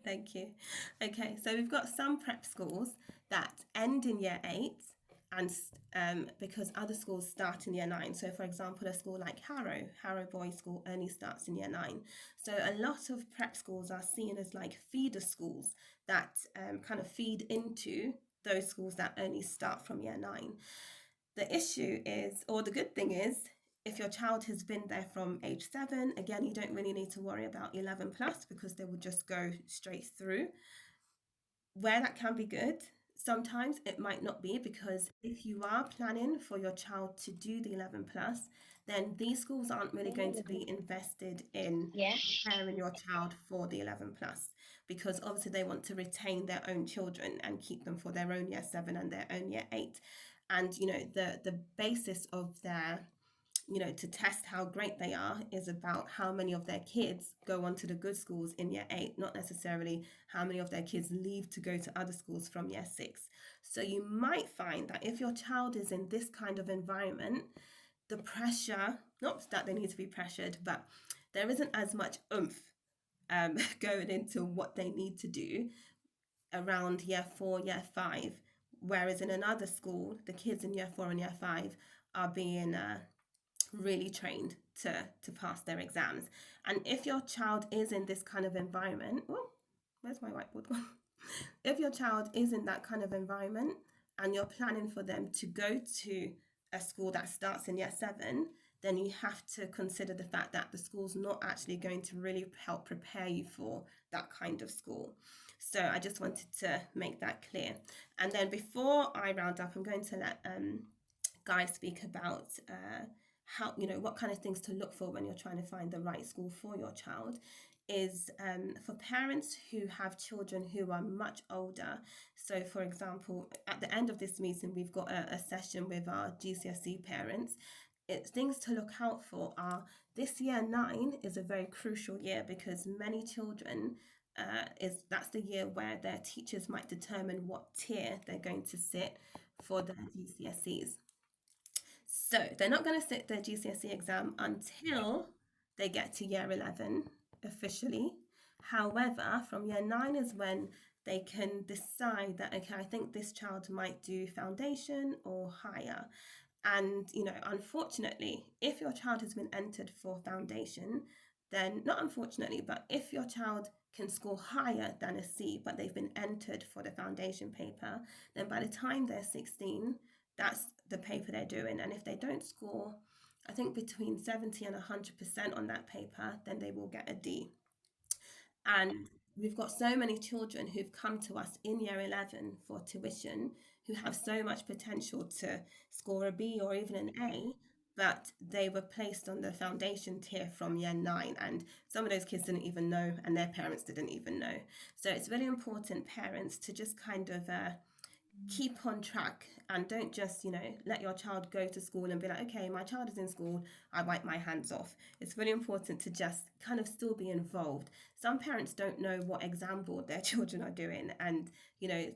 Thank you. Okay, so we've got some prep schools that end in year eight, and because other schools start in year nine. So, for example, a school like Harrow Boys School only starts in year nine. So, a lot of prep schools are seen as like feeder schools that kind of feed into those schools that only start from year nine. The issue is, or the good thing is, if your child has been there from age 7, again, you don't really need to worry about 11 plus because they will just go straight through. Where that can be good, sometimes it might not be, because if you are planning for your child to do the 11 plus, then these schools aren't really going to be invested in Yeah. preparing your child for the 11 plus, because obviously they want to retain their own children and keep them for their own year 7 and their own year 8. And the basis of their, to test how great they are is about how many of their kids go on to the good schools in year 8, not necessarily how many of their kids leave to go to other schools from year 6. So you might find that if your child is in this kind of environment, the pressure, not that they need to be pressured, but there isn't as much oomph going into what they need to do around year 4, year 5. Whereas in another school, the kids in year 4 and year 5 are being really trained to pass their exams. And if your child is in this kind of environment, oh, where's my whiteboard gone? If your child is in that kind of environment and you're planning for them to go to a school that starts in year 7, then you have to consider the fact that the school's not actually going to really help prepare you for that kind of school. So I just wanted to make that clear. And then before I round up, I'm going to let Guy speak about how, what kind of things to look for when you're trying to find the right school for your child. Is for parents who have children who are much older. So, for example, at the end of this meeting, we've got a session with our GCSE parents. Things to look out for are, this year 9 is a very crucial year because many children, that's the year where their teachers might determine what tier they're going to sit for their GCSEs. So they're not going to sit their GCSE exam until they get to year 11 officially. However, from year 9 is when they can decide that, okay, I think this child might do foundation or higher. And, unfortunately, if your child has been entered for foundation, then not unfortunately, but if your child can score higher than a C, but they've been entered for the foundation paper, then by the time they're 16, that's the paper they're doing. And if they don't score, I think between 70 and 100% on that paper, then they will get a D. And we've got so many children who've come to us in year 11 for tuition who have so much potential to score a B or even an A, but they were placed on the foundation tier from year 9. And some of those kids didn't even know, and their parents didn't even know. So it's really important, parents, to just kind of keep on track and don't just let your child go to school and be like, okay, my child is in school, I wipe my hands off. It's really important to just kind of still be involved. Some parents don't know what exam board their children are doing, and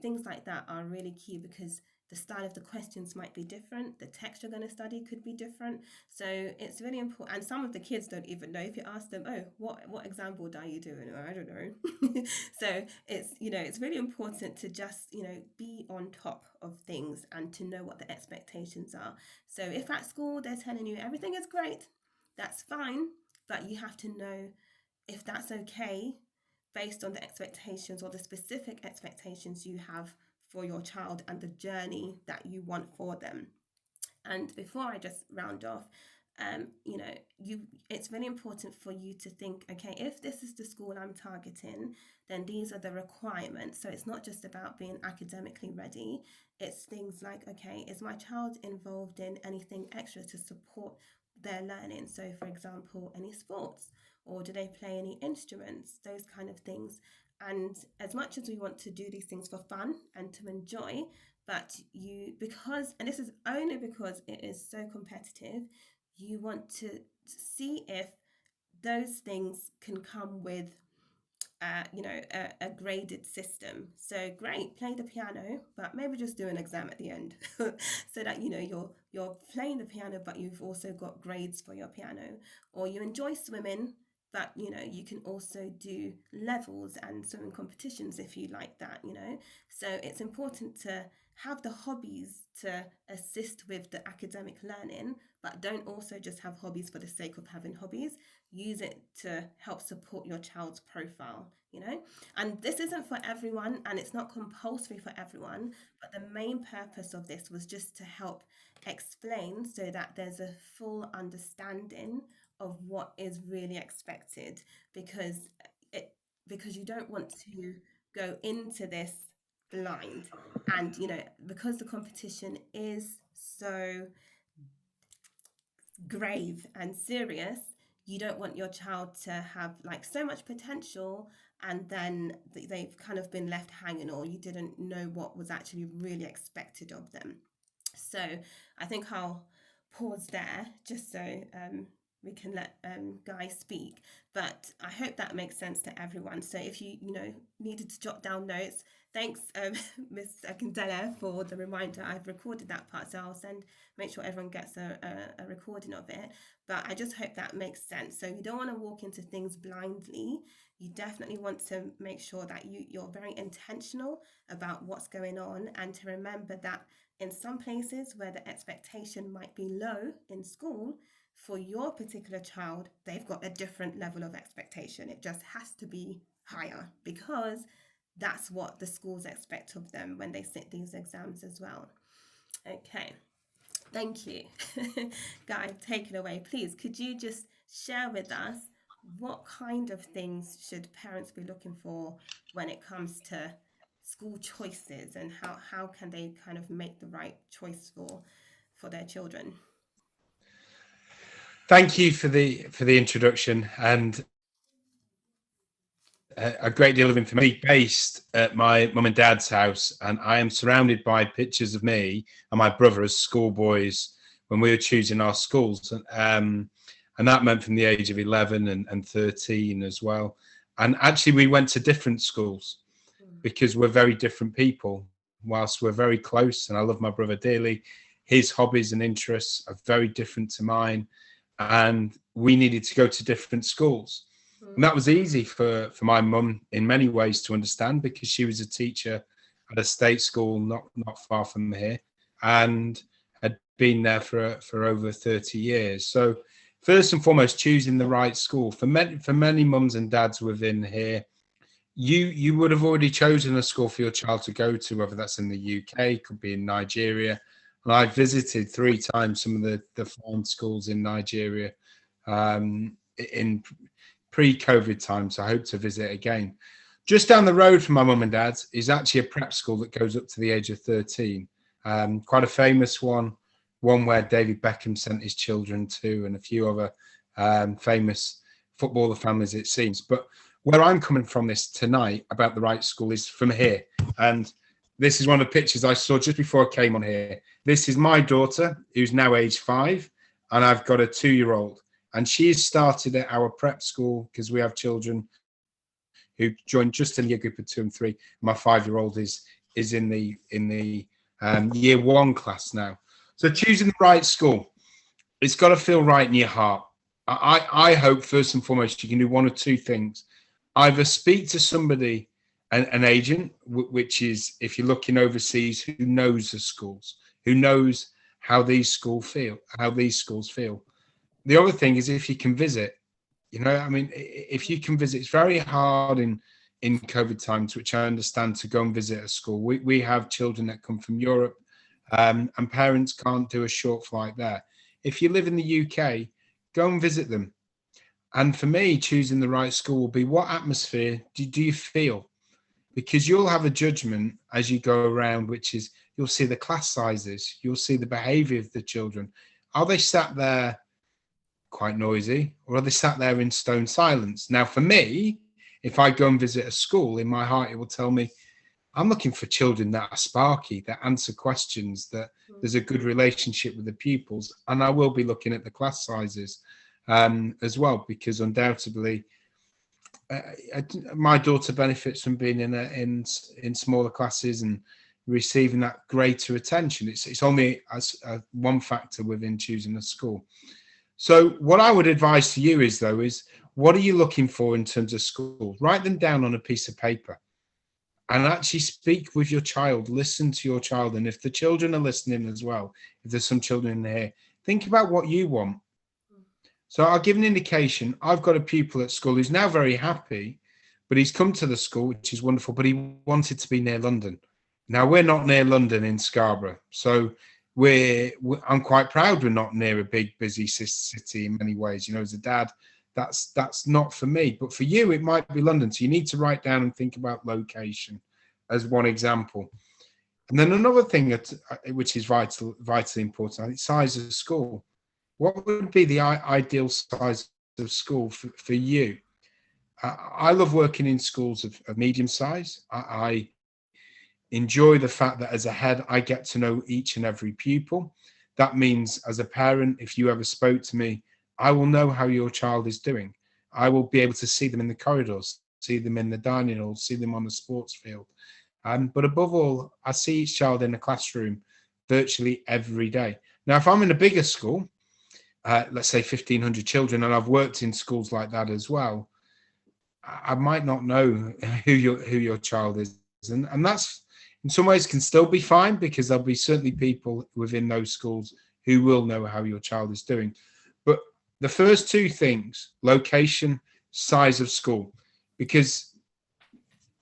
things like that are really key because the style of the questions might be different, the text you're going to study could be different. So it's really important, and some of the kids don't even know. If you ask them, oh, what exam board are you doing, or I don't know. So it's really important to just be on top of things and to know what the expectations are. So if at school they're telling you everything is great, that's fine, but you have to know if that's okay based on the expectations or the specific expectations you have for your child and the journey that you want for them. And before I just round off, you it's really important for you to think, okay, if this is the school I'm targeting, then these are the requirements. So it's not just about being academically ready. It's things like, okay, is my child involved in anything extra to support their learning? So, for example, any sports, or do they play any instruments? Those kind of things. And as much as we want to do these things for fun and to enjoy, but because, and this is only because it is so competitive, you want to see if those things can come with a graded system. So great, play the piano, but maybe just do an exam at the end, so that you're playing the piano, but you've also got grades for your piano. Or you enjoy swimming, but you can also do levels and swimming competitions if you like that. So it's important to have the hobbies to assist with the academic learning, but don't also just have hobbies for the sake of having hobbies. Use it to help support your child's profile. And this isn't for everyone, and it's not compulsory for everyone, but the main purpose of this was just to help explain so that there's a full understanding of what is really expected, because it because you don't want to go into this blind, and because the competition is so grave and serious, you don't want your child to have like so much potential and then they've kind of been left hanging, or you didn't know what was actually really expected of them. So I think I'll pause there just so we can let Guy speak. But I hope that makes sense to everyone. So if you needed to jot down notes, thanks, Miss Akindele, for the reminder. I've recorded that part, so I'll make sure everyone gets a recording of it. But I just hope that makes sense. So you don't want to walk into things blindly. You definitely want to make sure that you're very intentional about what's going on, and to remember that in some places where the expectation might be low in school, for your particular child, they've got a different level of expectation. It just has to be higher, because that's what the schools expect of them when they sit these exams as well. Okay, thank you. Guy, take it away. Please, could you just share with us what kind of things should parents be looking for when it comes to school choices, and how can they kind of make the right choice for their children? Thank you for the introduction, and a great deal of information. Based at my mum and dad's house, and I am surrounded by pictures of me and my brother as schoolboys when we were choosing our schools, and that meant from the age of 11 and 13 as well. And actually, we went to different schools because we're very different people. Whilst we're very close, and I love my brother dearly, his hobbies and interests are very different to mine, and we needed to go to different schools. And that was easy for my mum in many ways to understand, because she was a teacher at a state school not far from here, and had been there for over 30 years. So first and foremost, choosing the right school. For many mums and dads within here, you would have already chosen a school for your child to go to, whether that's in the UK, could be in Nigeria. And I visited 3 times some of the fine schools in Nigeria in pre-COVID times. I hope to visit again. Just down the road from my mum and dad's is actually a prep school that goes up to the age of 13. Quite a famous one where David Beckham sent his children to, and a few other famous footballer families, it seems. But where I'm coming from this tonight about the right school is from here. And this is one of the pictures I saw just before I came on here. This is my daughter, who's now age 5, and I've got a 2-year-old. And she started at our prep school because we have children who joined just in year group of 2 and 3. My 5-year-old is in the year 1 class now. So choosing the right school, it's got to feel right in your heart. I hope first and foremost you can do one or two things. Either speak to somebody, an agent, which is if you're looking overseas, who knows the schools, who knows how these schools feel. The other thing is if you can visit. If you can visit, it's very hard in COVID times, which I understand, to go and visit a school. We have children that come from Europe, and parents can't do a short flight there. If you live in the UK, go and visit them. And for me, choosing the right school will be, what atmosphere do you feel? Because you'll have a judgment as you go around, which is you'll see the class sizes, you'll see the behaviour of the children. Are they sat there quite noisy, or are they sat there in stone silence? Now, for me, if I go and visit a school, in my heart, it will tell me I'm looking for children that are sparky, that answer questions, that there's a good relationship with the pupils, and I will be looking at the class sizes as well, because undoubtedly my daughter benefits from being in smaller classes and receiving that greater attention. It's only as one factor within choosing a school. So what I would advise to you is what are you looking for in terms of school? Write them down on a piece of paper and actually speak with your child, listen to your child. And if the children are listening as well, if there's some children in here, think about what you want. So I'll give an indication. I've got a pupil at school who's now very happy, but he's come to the school, which is wonderful, but he wanted to be near London. Now, we're not near London in Scarborough. So I'm quite proud we're not near a big, busy city in many ways. You know, as a dad, that's not for me. But for you, it might be London. So you need to write down and think about location as one example. And then another thing which is vitally important, I think, size of school. What would be the ideal size of school for you? I love working in schools of medium size. I enjoy the fact that as a head, I get to know each and every pupil. That means as a parent, if you ever spoke to me, I will know how your child is doing. I will be able to see them in the corridors, see them in the dining hall, see them on the sports field. But above all, I see each child in the classroom virtually every day. Now, if I'm in a bigger school, let's say 1,500 children, and I've worked in schools like that as well, I might not know who your child is. And that's in some ways can still be fine, because there'll be certainly people within those schools who will know how your child is doing. But the first two things, location, size of school, because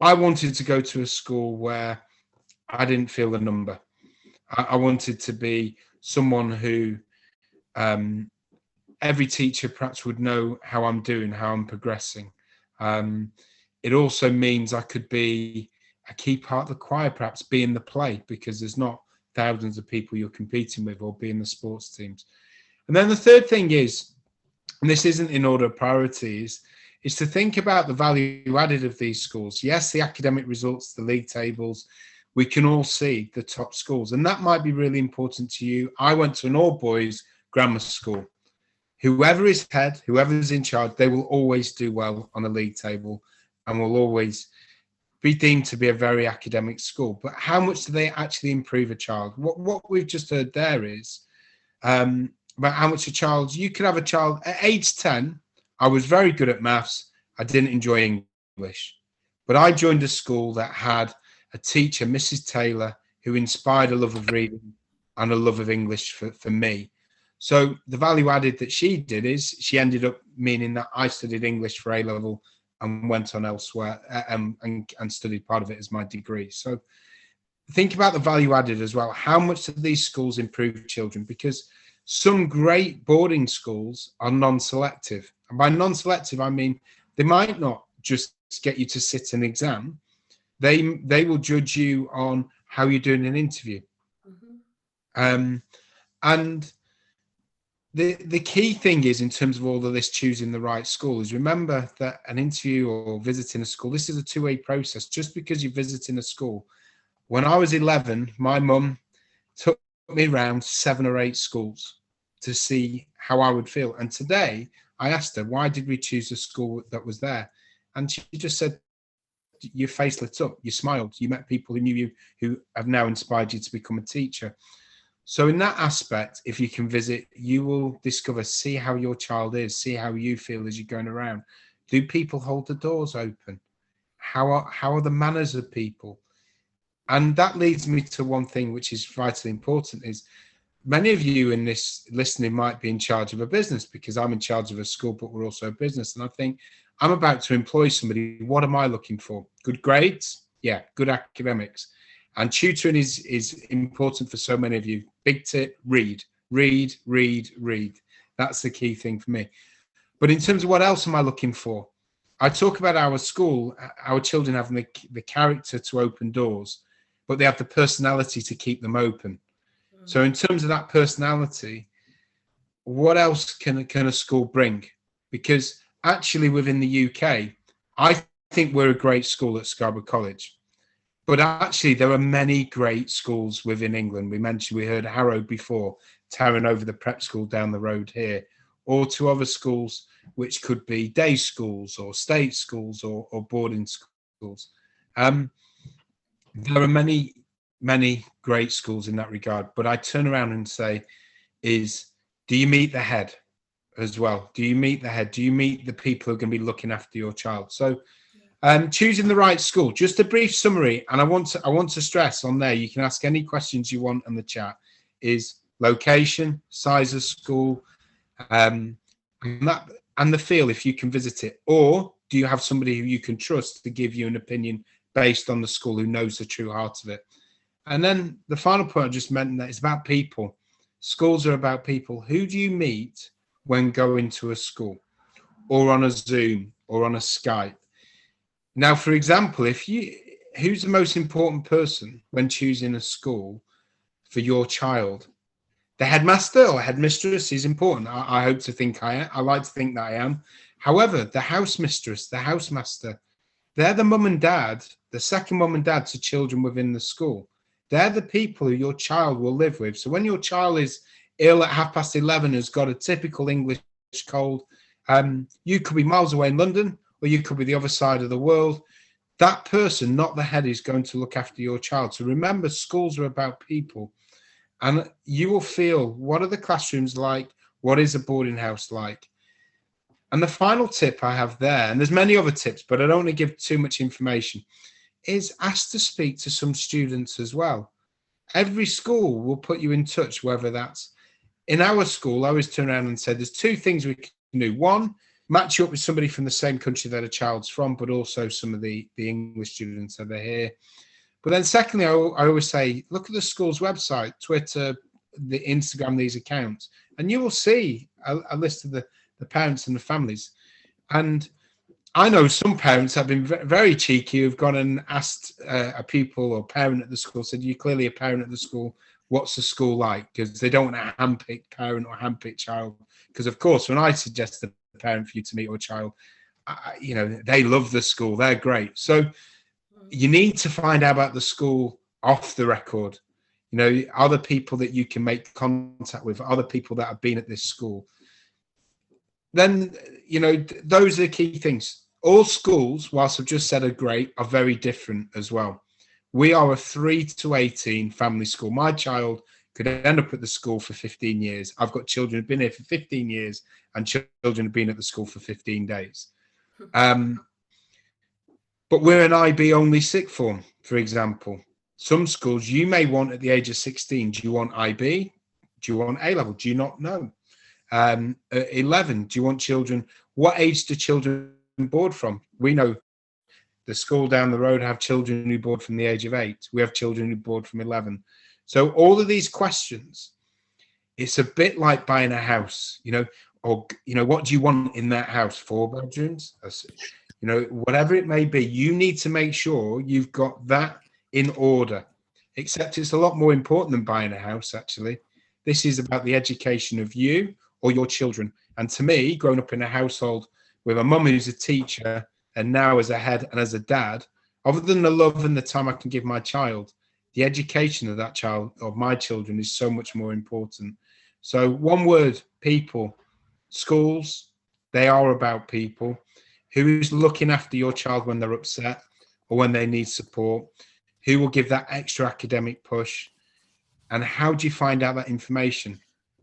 I wanted to go to a school where I didn't feel the number. I wanted to be someone who every teacher perhaps would know how I'm doing, how I'm progressing. It also means I could be a key part of the choir, perhaps be in the play, because there's not thousands of people you're competing with, or be in the sports teams. And then the third thing is, and this isn't in order of priorities, is to think about the value added of these schools. Yes, the academic results, the league tables, we can all see the top schools, and that might be really important to you. I went to an all boys grammar school. Whoever is head, whoever's in charge, they will always do well on a league table and will always be deemed to be a very academic school. But how much do they actually improve a child? What we've just heard there is about how much a child, you could have a child at age 10. I was very good at maths. I didn't enjoy English, but I joined a school that had a teacher, Mrs. Taylor, who inspired a love of reading and a love of English for me. So the value added that she did is she ended up meaning that I studied English for A-level and went on elsewhere and studied part of it as my degree. So think about the value added as well. How much do these schools improve children? Because some great boarding schools are non-selective. And by non-selective, I mean they might not just get you to sit an exam. They will judge you on how you're doing an interview. Mm-hmm. And the key thing is, in terms of all of this choosing the right school, is remember that an interview or visiting a school, this is a two-way process. Just because you're visiting a school. When I was 11, my mum took me around 7 or 8 schools to see how I would feel. And today I asked her, why did we choose a school that was there? And she just said, your face lit up, you smiled, you met people who knew you, who have now inspired you to become a teacher. So in that aspect, if you can visit, you will discover, see how your child is, see how you feel as you're going around. Do people hold the doors open? How are the manners of people? And that leads me to one thing which is vitally important, is many of you in this listening might be in charge of a business, because I'm in charge of a school, but we're also a business. And I think I'm about to employ somebody. What am I looking for? Good grades? Yeah, good academics. And tutoring is important for so many of you. Big tip, read. That's the key thing for me. But in terms of what else am I looking for? I talk about our school, our children having the character to open doors, but they have the personality to keep them open. So in terms of that personality, what else can a school bring? Because actually within the UK, I think we're a great school at Scarborough College. But actually, there are many great schools within England. We heard Harrow before, towering over the prep school down the road here, or to other schools, which could be day schools or state schools or boarding schools. There are many, many great schools in that regard. But I turn around and say, do you meet the head? as well? Do you meet the head? Do you meet the people who are going to be looking after your child? So Yeah. choosing the right school, just a brief summary, and I want to stress on there, you can ask any questions you want in the chat, is location, size of school, and the feel, if you can visit it, or do you have somebody who you can trust to give you an opinion based on the school, who knows the true heart of it. And then the final point I just meant, that it's about people. Schools are about people. Who do you meet when going to a school, or on a Zoom, or on a Skype? Now, for example, who's the most important person when choosing a school for your child? The headmaster or headmistress is important. I hope to think I like to think that I am. However, the house mistress, the housemaster, they're the mum and dad, the second mum and dad to children within the school. They're the people who your child will live with. So when your child is ill at 11:30, has got a typical English cold, you could be miles away in London, or you could be the other side of the world. That person, not the head, is going to look after your child. So remember, schools are about people. And you will feel, what are the classrooms like? What is a boarding house like? And the final tip I have there, and there's many other tips, but I don't want to give too much information, is ask to speak to some students as well. Every school will put you in touch, whether that's in our school. I always turn around and say, there's two things we can do. One, match you up with somebody from the same country that a child's from, but also some of the English students that are here. But then secondly, I always say, look at the school's website, Twitter, the Instagram, these accounts, and you will see a list of the parents and the families. And I know some parents have been very cheeky, who've gone and asked a pupil or parent at the school, said, you're clearly a parent at the school, what's the school like? Because they don't want a handpicked parent or handpicked child. Because of course, when I suggest a parent for you to meet your child, they love the school, they're great. So you need to find out about the school off the record. Other people that you can make contact with, other people that have been at this school. Then, those are the key things. All schools, whilst I've just said are great, are very different as well. We are a 3 to 18 family school. My child could end up at the school for 15 years. I've got children who've been here for 15 years, and children have been at the school for 15 days. But we're an IB only sixth form, for example. Some schools you may want at the age of 16. Do you want IB? Do you want A level? Do you not know? 11, do you want children? What age do children board from? We know the school down the road have children who board from the age of 8. We have children who board from 11. So all of these questions, it's a bit like buying a house, or, what do you want in that house? 4 bedrooms? Whatever it may be, you need to make sure you've got that in order. Except it's a lot more important than buying a house, actually. This is about the education of you or your children. And to me, growing up in a household with a mum who's a teacher, and now as a head and as a dad, other than the love and the time I can give my child, the education of that child, of my children, is so much more important. So one word, people. Schools, they are about people. Who is looking after your child when they're upset or when they need support? Who will give that extra academic push? And how do you find out that information?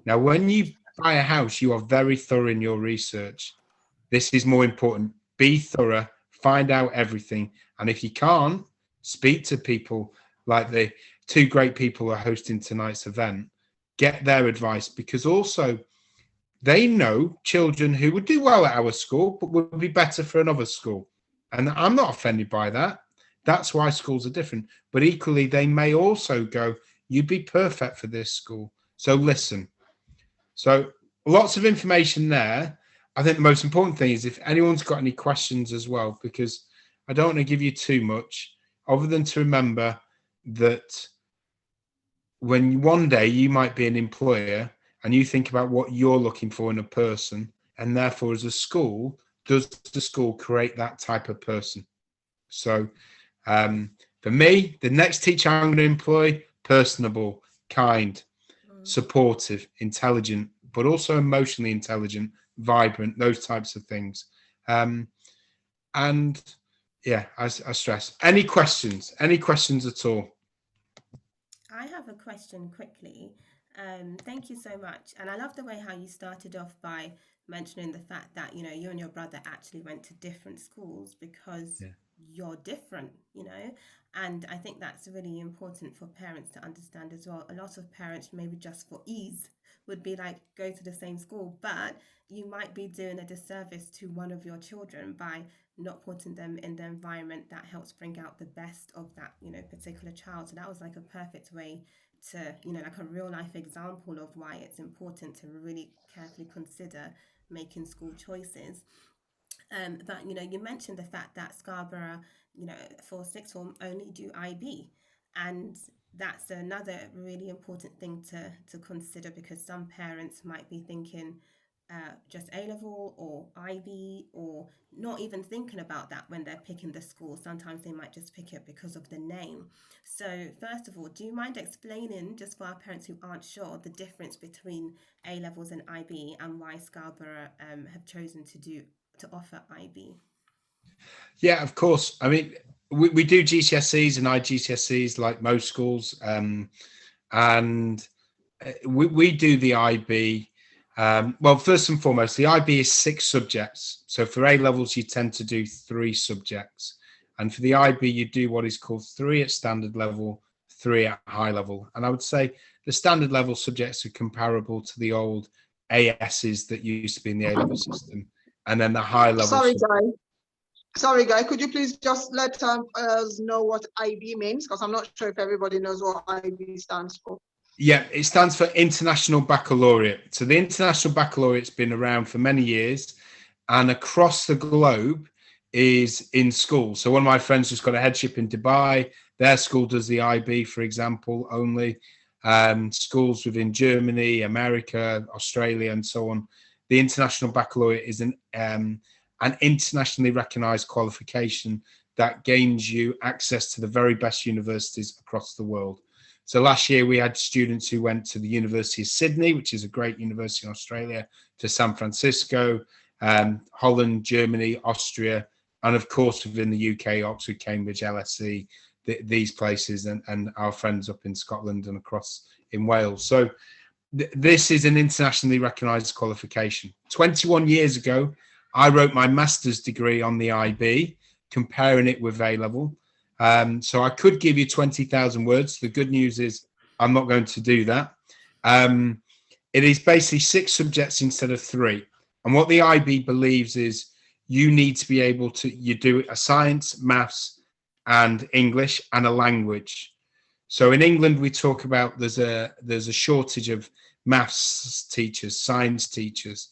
Now, when you buy a house, you are very thorough in your research. This is more important. Be thorough, find out everything. And if you can't, speak to people like the 2 great people who are hosting tonight's event. Get their advice, because also they know children who would do well at our school, but would be better for another school. And I'm not offended by that. That's why schools are different. But equally, they may also go, you'd be perfect for this school. So listen. So lots of information there. I think the most important thing is if anyone's got any questions as well, because I don't want to give you too much, other than to remember that when one day you might be an employer, and you think about what you're looking for in a person, and therefore as a school, does the school create that type of person? So for me, the next teacher I'm going to employ, personable, kind, supportive, intelligent, but also emotionally intelligent, vibrant, those types of things. And yeah, I stress. Any questions at all? I have a question quickly. Thank you so much. And I love the way how you started off by mentioning the fact that, you know, you and your brother actually went to different schools because Yeah. you're different, you know. And I think that's really important for parents to understand as well. A lot of parents, maybe just for ease, would be like, go to the same school, but you might be doing a disservice to one of your children by not putting them in the environment that helps bring out the best of that, you know, particular child. So that was like a perfect way to, you know, like a real life example of why it's important to really carefully consider making school choices. But you know, you mentioned the fact that Scarborough, you know, for sixth form only do IB, and that's another really important thing to consider, because some parents might be thinking just A level or IB, or not even thinking about that when they're picking the school. Sometimes they might just pick it because of the name. So first of all, do you mind explaining, just for our parents who aren't sure, the difference between A levels and IB, and why Scarborough have chosen to offer IB? Yeah, of course. I mean, we do GCSEs and IGCSEs like most schools, and we do the IB. Well, first and foremost, the IB is 6 subjects. So for A levels, you tend to do 3 subjects. And for the IB, you do what is called 3 at standard level, 3 at high level. And I would say the standard level subjects are comparable to the old ASs that used to be in the A level system. And then the high level. Sorry, Guy. Could you please just let us know what IB means? Because I'm not sure if everybody knows what IB stands for. Yeah, it stands for International Baccalaureate. So the International Baccalaureate's been around for many years, and across the globe is in school. So one of my friends just got a headship in Dubai. Their school does the IB, for example, only. Schools within Germany, America, Australia, and so on. The International Baccalaureate is an internationally recognized qualification that gains you access to the very best universities across the world. So last year we had students who went to the University of Sydney, which is a great university in Australia, to San Francisco, Holland, Germany, Austria, and of course within the UK, Oxford, Cambridge, LSE, these places, and our friends up in Scotland and across in Wales. So this is an internationally recognised qualification. 21 years ago, I wrote my master's degree on the IB, comparing it with A level. So I could give you 20,000 words. The good news is I'm not going to do that. It is basically 6 subjects instead of 3. And what the IB believes is you need to be able to, you do a science, maths, and English, and a language. So in England, we talk about there's a shortage of maths teachers, science teachers,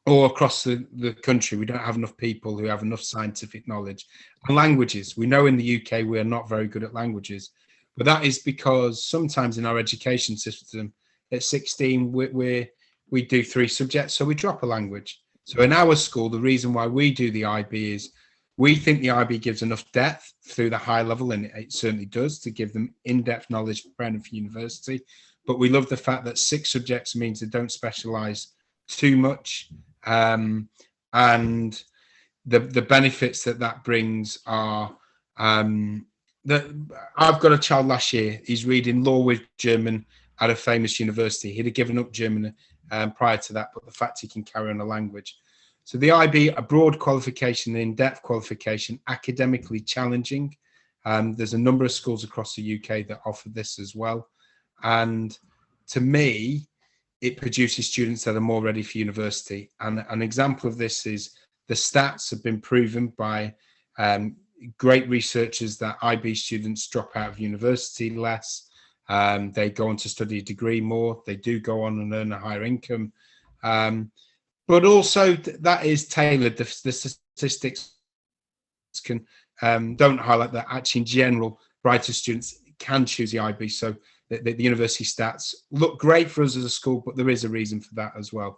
all across the country. We don't have enough people who have enough scientific knowledge. And languages, we know in the UK we are not very good at languages, but that is because sometimes in our education system at 16 we do 3 subjects, so we drop a language. So in our school, the reason why we do the IB is we think the IB gives enough depth through the high level, and it certainly does, to give them in-depth knowledge preparing for university. But we love the fact that 6 subjects means they don't specialise too much. And the benefits that brings are that I've got a child last year. He's reading law with German at a famous university. He'd have given up German prior to that, but the fact he can carry on a language. So the IB, Abroad Qualification, in-depth qualification, academically challenging. There's a number of schools across the UK that offer this as well. And to me, it produces students that are more ready for university. And an example of this is the stats have been proven by great researchers that IB students drop out of university less. They go on to study a degree more. They do go on and earn a higher income. But also that is tailored. The statistics don't highlight that actually in general, brighter students can choose the IB. So the university stats look great for us as a school, but there is a reason for that as well.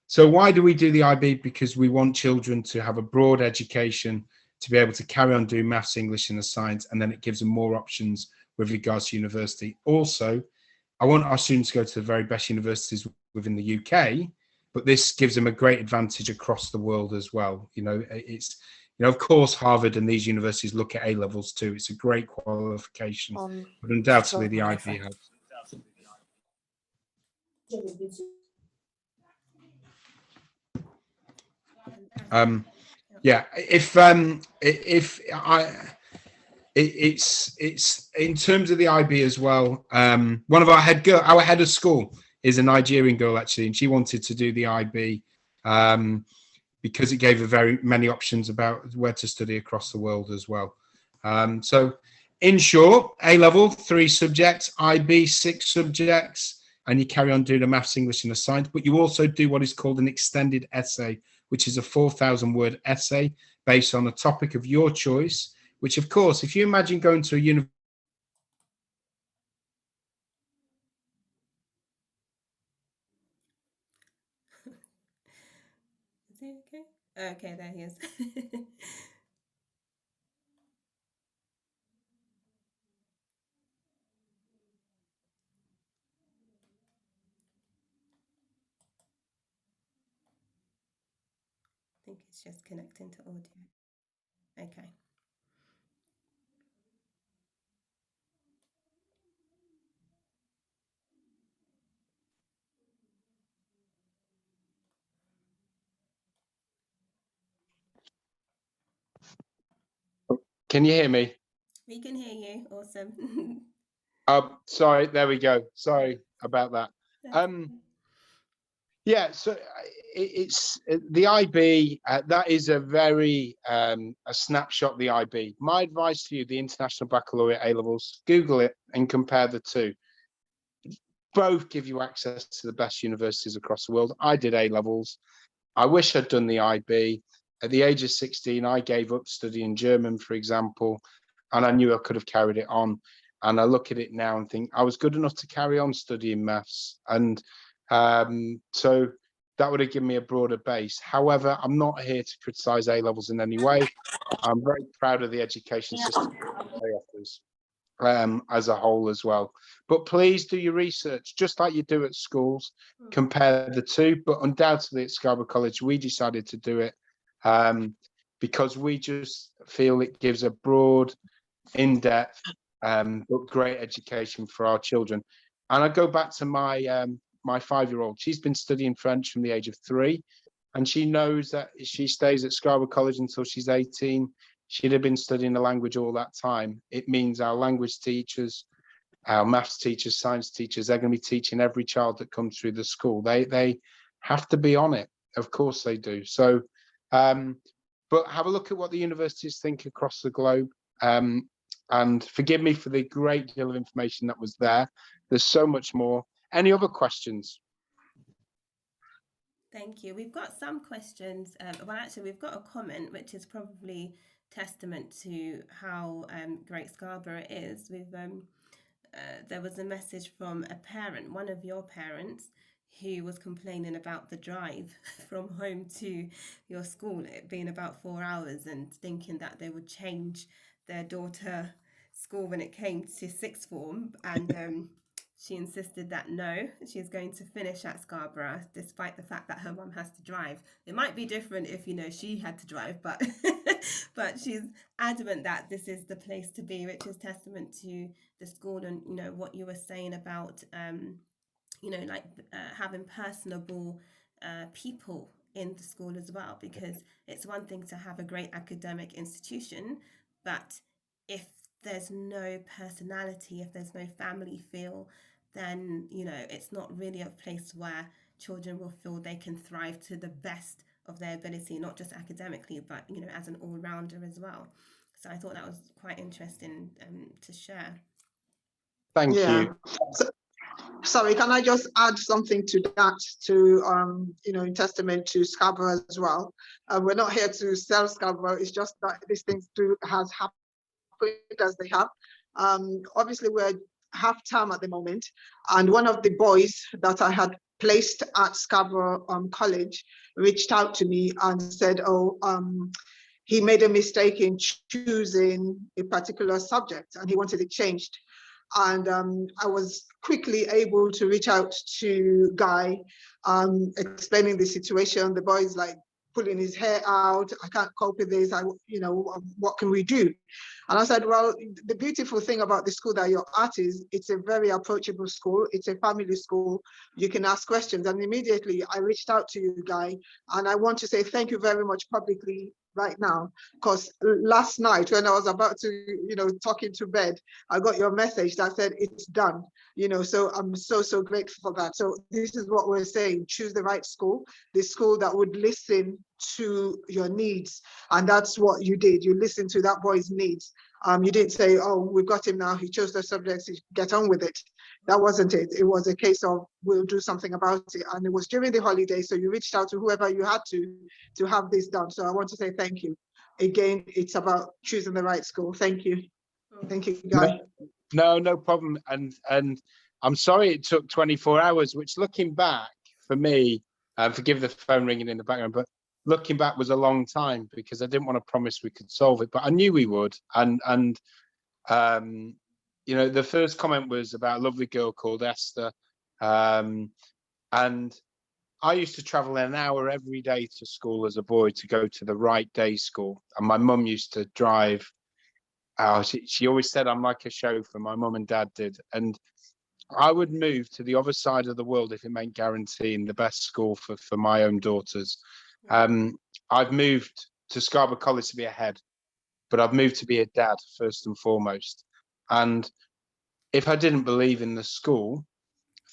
So why do we do the IB? Because we want children to have a broad education, to be able to carry on doing maths, English, and the science, and then it gives them more options with regards to university. Also, I want our students to go to the very best universities within the UK, but this gives them a great advantage across the world as well. You know, it's, you know, of course, Harvard and these universities look at A levels too. It's a great qualification, but undoubtedly the IB helps. Yeah, it's in terms of the IB as well. One of our head of school is a Nigerian girl actually, and she wanted to do the IB because it gave her very many options about where to study across the world as well. So, in short, A level 3 subjects, IB 6 subjects, and you carry on doing a maths, English, and a science. But you also do what is called an extended essay, which is a 4,000-word essay based on a topic of your choice. Which, of course, if you imagine going to a university. Is he okay? Okay, there he is. I think it's just connecting to audio. Okay. Can you hear me? We can hear you. Awesome. Sorry, there we go. Sorry about that. Yeah, so it's the IB. That is a very a snapshot of the IB. My advice to you: the International Baccalaureate A levels. Google it and compare the two. Both give you access to the best universities across the world. I did A levels. I wish I'd done the IB. At the age of 16, I gave up studying German, for example, and I knew I could have carried it on. And I look at it now and think I was good enough to carry on studying maths. And so that would have given me a broader base. However, I'm not here to criticize A levels in any way. I'm very proud of the education system they offers as a whole as well. But please do your research, just like you do at schools. Compare the two. But undoubtedly at Scarborough College, we decided to do it because we just feel it gives a broad, in-depth, but great education for our children. And I go back to my my 5-year-old. She's been studying French from the age of 3, and she knows that if she stays at Scarborough College until she's 18, she'd have been studying the language all that time. It means our language teachers, our maths teachers, science teachers, they're going to be teaching every child that comes through the school. They have to be on it. Of course they do. So, but have a look at what the universities think across the globe. And forgive me for the great deal of information that was there. There's so much more. Any other questions? Thank you. We've got some questions. Well, actually, we've got a comment, which is probably testament to how great Scarborough is. There was a message from a parent, one of your parents, who was complaining about the drive from home to your school, it being about 4 hours, and thinking that they would change their daughter school when it came to sixth form. And she insisted that no, she's going to finish at Scarborough, despite the fact that her mum has to drive. It might be different if, she had to drive, but but she's adamant that this is the place to be, which is testament to the school and, what you were saying about, having personable people in the school as well, because it's one thing to have a great academic institution, but if there's no personality, if there's no family feel, then it's not really a place where children will feel they can thrive to the best of their ability, not just academically, but as an all-rounder as well. So I thought that was quite interesting to share. Thank you. Sorry, can I just add something to that, to in testament to Scarborough as well? We're not here to sell Scarborough. It's just that these things has happened as they have. Obviously, we're half term at the moment, and one of the boys that I had placed at Scarborough College reached out to me and said, he made a mistake in choosing a particular subject and he wanted it changed. And I was quickly able to reach out to Guy, explaining the situation. The boy is like pulling his hair out. I can't cope with this. What can we do? And I said, well, the beautiful thing about the school that you're at is it's a very approachable school. It's a family school. You can ask questions. And immediately I reached out to you, Guy, and I want to say thank you very much publicly right now, because last night when I was about to, talking to bed, I got your message that said it's done, so I'm so grateful for that. So this is what we're saying: choose the right school, the school that would listen to your needs. And that's what you did. You listened to that boy's needs. You didn't say, oh, we've got him now, he chose the subjects, get on with it. That wasn't it. It was a case of, we'll do something about it. And it was during the holiday, so you reached out to whoever you had to have this done. So I want to say thank you. Again, it's about choosing the right school. Thank you. Thank you, Guy. No problem. And I'm sorry it took 24 hours, which, looking back, for me, forgive the phone ringing in the background, but looking back was a long time, because I didn't want to promise we could solve it, but I knew we would. And the first comment was about a lovely girl called Esther. And I used to travel an hour every day to school as a boy to go to the right day school. And my mum used to drive. She always said I'm like a chauffeur. My mum and dad did. And I would move to the other side of the world if it meant guaranteeing the best school for my own daughters. I've moved to Scarborough College to be a head, but I've moved to be a dad first and foremost. And if I didn't believe in the school,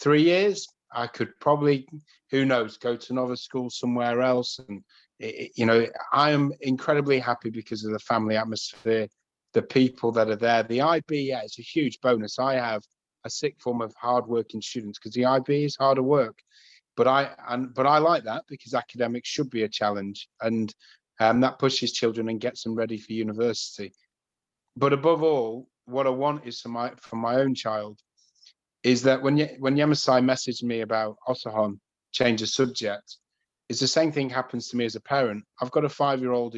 3 years, I could probably, who knows, go to another school somewhere else. And, I am incredibly happy because of the family atmosphere, the people that are there. The IB, yeah, it's a huge bonus. I have a sick form of hardworking students because the IB is harder work. But I like that, because academics should be a challenge, and that pushes children and gets them ready for university. But above all, what I want is for my own child is that when Yemasai messaged me about Osahan, change the subject, it's the same thing happens to me as a parent. I've got a 5-year-old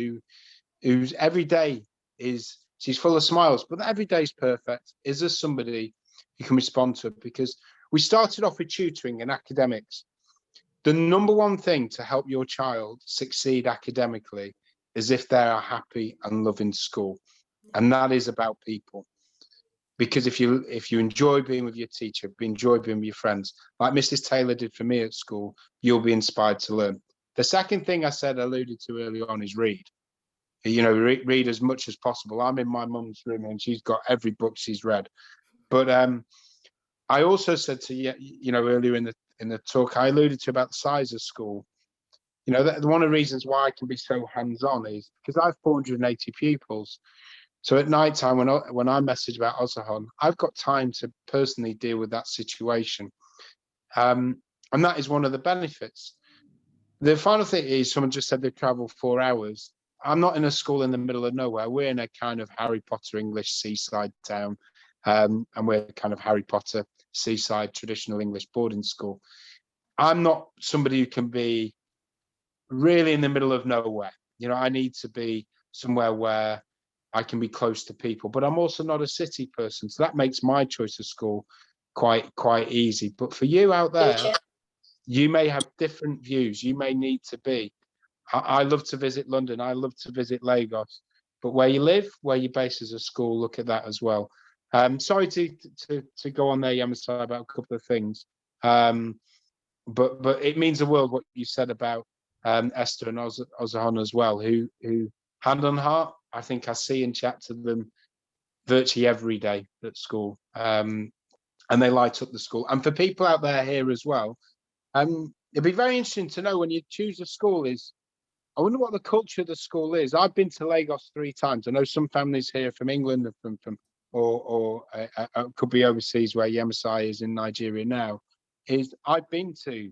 who's every day she's full of smiles, but every day is perfect. Is there somebody who can respond to it? Because we started off with tutoring and academics. The number one thing to help your child succeed academically is if they are happy and loving school. And that is about people. Because if you enjoy being with your teacher, enjoy being with your friends, like Mrs. Taylor did for me at school, you'll be inspired to learn. The second thing I alluded to earlier on, is read. Read as much as possible. I'm in my mum's room and she's got every book she's read. But I also said to you, earlier in the talk, I alluded to about the size of school. One of the reasons why I can be so hands-on is because I have 480 pupils. So at night time, when I message about Osahan, I've got time to personally deal with that situation. And that is one of the benefits. The final thing is, someone just said they travel 4 hours. I'm not in a school in the middle of nowhere. We're in a kind of Harry Potter English seaside town. And we're kind of Harry Potter seaside traditional English boarding school. I'm not somebody who can be really in the middle of nowhere. I need to be somewhere where I can be close to people, but I'm also not a city person. So that makes my choice of school quite easy. But for you out there, you may have different views. You may need to be. I love to visit London. I love to visit Lagos. But where you live, where your base is a school, look at that as well. Sorry to go on there, Yamasai, about a couple of things. But it means the world what you said about Esther and Osahan as well, who hand on heart, I think I see and chat to them virtually every day at school, and they light up the school. And for people out there here as well, it'd be very interesting to know when you choose a school I wonder what the culture of the school is. I've been to Lagos 3 times. I know some families here from England or could be overseas, where Yemasai is in Nigeria now. I've been to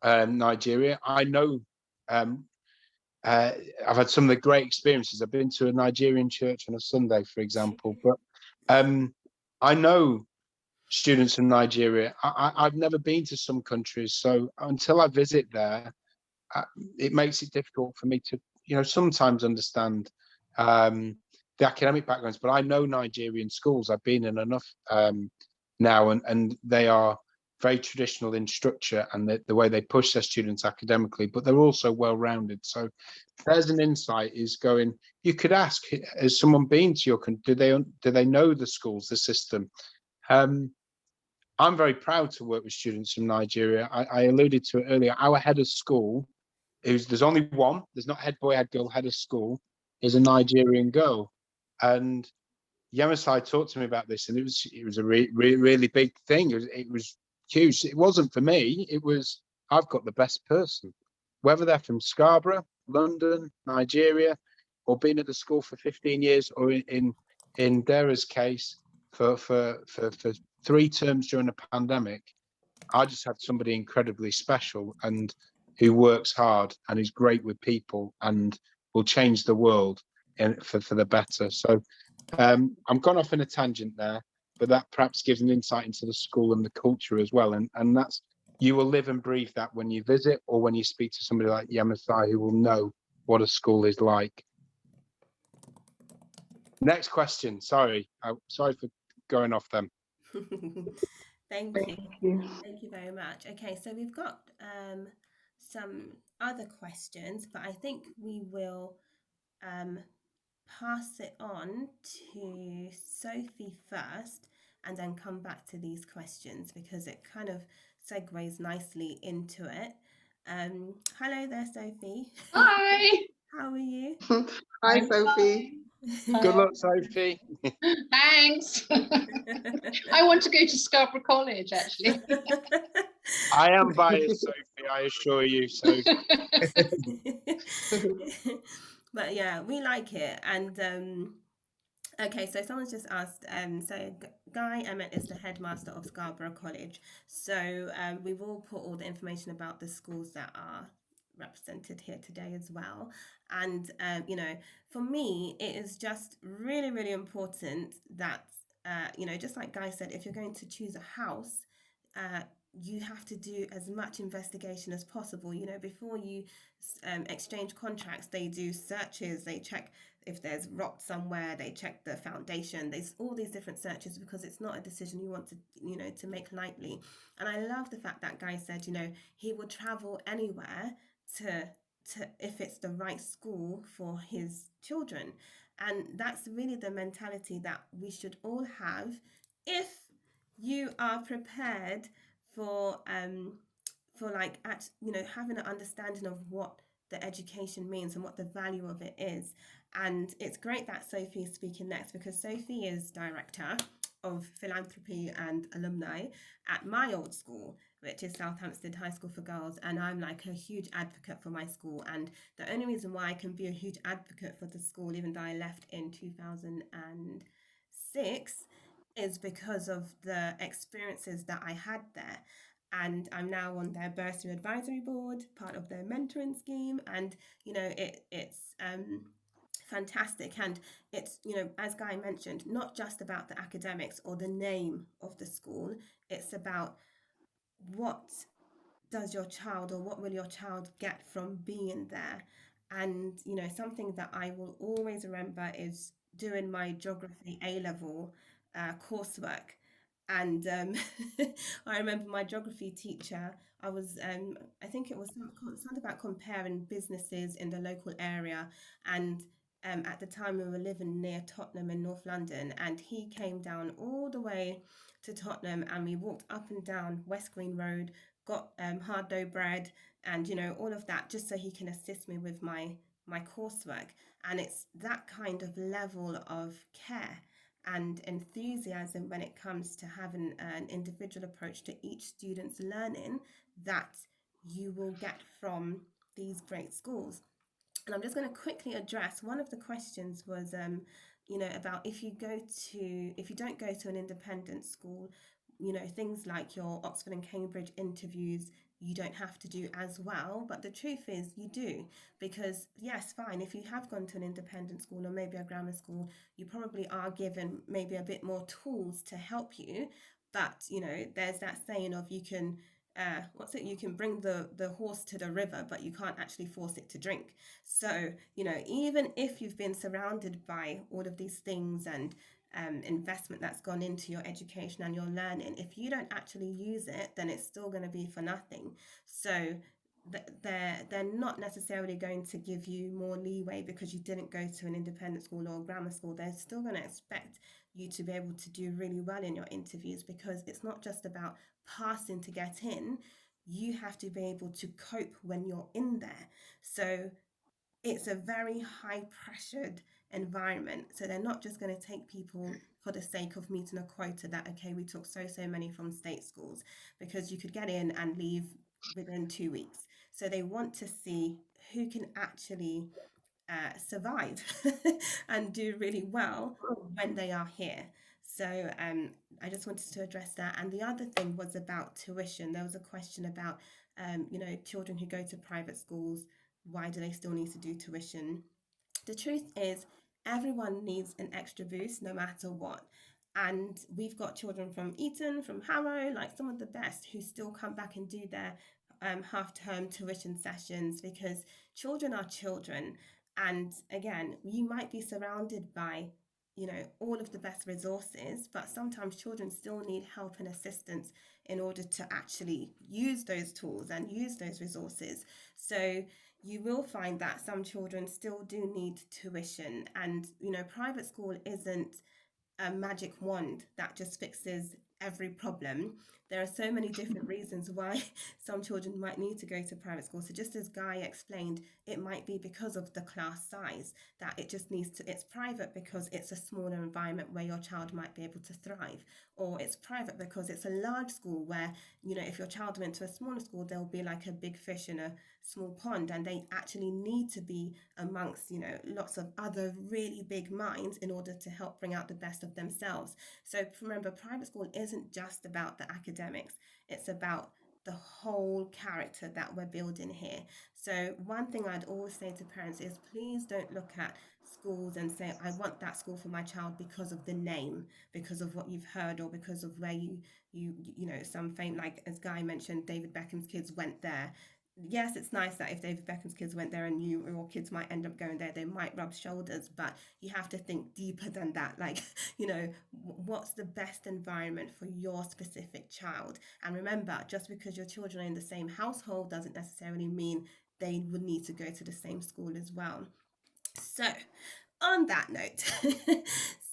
Nigeria. I know I've had some of the great experiences. I've been to a Nigerian church on a Sunday, for example. But I know students from Nigeria. I've never been to some countries, so until I visit there, it makes it difficult for me to, sometimes understand the academic backgrounds. But I know Nigerian schools. I've been in enough now, and they are very traditional in structure and the way they push their students academically, but they're also well-rounded. So there's an insight is going, you could ask, has someone been to your country? Do they know the schools, the system? I'm very proud to work with students from Nigeria. I alluded to it earlier. Our head of school, there's only one, there's not head boy, head girl, head of school, is a Nigerian girl. And Yamasai talked to me about this, and it was a really big thing. It was huge. It wasn't for me. It was, I've got the best person, whether they're from Scarborough, London, Nigeria, or been at the school for 15 years, or in Dara's case for 3 terms during the pandemic. I just had somebody incredibly special and who works hard and is great with people and will change the world for the better. So I'm gone off in a tangent there, but that perhaps gives an insight into the school and the culture as well. And that's, you will live and breathe that when you visit or when you speak to somebody like Yamasai, who will know what a school is like. Next question. Sorry for going off them. Thank you. Thank you. Thank you very much. Okay, so we've got some other questions, but I think we will pass it on to Sophie first and then come back to these questions because it kind of segues nicely into it. Hello there, Sophie. Hi. How are you? Hi, Sophie. Good luck, Sophie. Thanks. I want to go to Scarborough College, actually. I am biased, Sophie, I assure you. So but yeah, we like it. And okay, so someone's just asked, so Guy Emmett is the headmaster of Scarborough College. So we will put all the information about the schools that are represented here today as well. And, you know, for me, it is just really, really important that, you know, just like Guy said, if you're going to choose a house, you have to do as much investigation as possible. You know, before you exchange contracts, they do searches, they check if there's rot somewhere, they check the foundation, there's all these different searches because it's not a decision you want to, you know, to make lightly. And I love the fact that Guy said, you know, he would travel anywhere to if it's the right school for his children. And that's really the mentality that we should all have if you are prepared for like you know, having an understanding of what the education means and what the value of it is. And it's great that Sophie is speaking next because Sophie is director of Philanthropy and Alumnae at my old school, which is South Hampstead High School for Girls. And I'm like a huge advocate for my school. And the only reason why I can be a huge advocate for the school, even though I left in 2006, is because of the experiences that I had there. And I'm now on their bursary advisory board, part of their mentoring scheme. And, you know, it's fantastic. And it's, you know, as Guy mentioned, not just about the academics or the name of the school, it's about what does your child or what will your child get from being there. And, you know, something that I will always remember is doing my geography A level coursework. And I remember my geography teacher, I think it was something about comparing businesses in the local area. And at the time we were living near Tottenham in North London, and he came down all the way to Tottenham, and we walked up and down West Green Road, got hard dough bread, and you know, all of that, just so he can assist me with my coursework. And it's that kind of level of care and enthusiasm when it comes to having an individual approach to each student's learning that you will get from these great schools. And I'm just going to quickly address one of the questions was, you know, about if you don't go to an independent school, you know, things like your Oxford and Cambridge interviews, you don't have to do as well. But the truth is you do, because yes, fine, if you have gone to an independent school or maybe a grammar school, you probably are given maybe a bit more tools to help you. But, you know, there's that saying of you can you can bring the horse to the river, but you can't actually force it to drink. So, you know, even if you've been surrounded by all of these things and investment that's gone into your education and your learning, if you don't actually use it, then it's still going to be for nothing. So they're not necessarily going to give you more leeway because you didn't go to an independent school or grammar school. They're still going to expect you to be able to do really well in your interviews, because it's not just about passing to get in. You have to be able to cope when you're in there. So it's a very high pressured environment. So they're not just going to take people for the sake of meeting a quota that, okay, we took so many from state schools, because you could get in and leave within 2 weeks. So they want to see who can actually survive and do really well when they are here. So I just wanted to address that. And the other thing was about tuition. There was a question about, children who go to private schools, why do they still need to do tuition? The truth is, everyone needs an extra boost no matter what. And we've got children from Eton, from Harrow, like some of the best, who still come back and do their half-term tuition sessions, because children are children. And again, you might be surrounded by, all of the best resources, but sometimes children still need help and assistance in order to actually use those tools and use those resources. So you will find that some children still do need tuition, and private school isn't a magic wand that just fixes every problem. There are so many different reasons why some children might need to go to private school. So just as Guy explained, it might be because of the class size, that it just needs to, it's private because it's a smaller environment where your child might be able to thrive, or it's private because it's a large school where, if your child went to a smaller school, there'll be like a big fish in a small pond, and they actually need to be amongst, lots of other really big minds in order to help bring out the best of themselves. So remember, private school isn't just about the academics, it's about the whole character that we're building here. So one thing I'd always say to parents is, please don't look at schools and say, I want that school for my child because of the name, because of what you've heard, or because of where some fame, like as Guy mentioned, David Beckham's kids went there. Yes, it's nice that if David Beckham's kids went there and your kids might end up going there, they might rub shoulders, but you have to think deeper than that. Like, what's the best environment for your specific child? And remember, just because your children are in the same household doesn't necessarily mean they would need to go to the same school as well. So, on that note,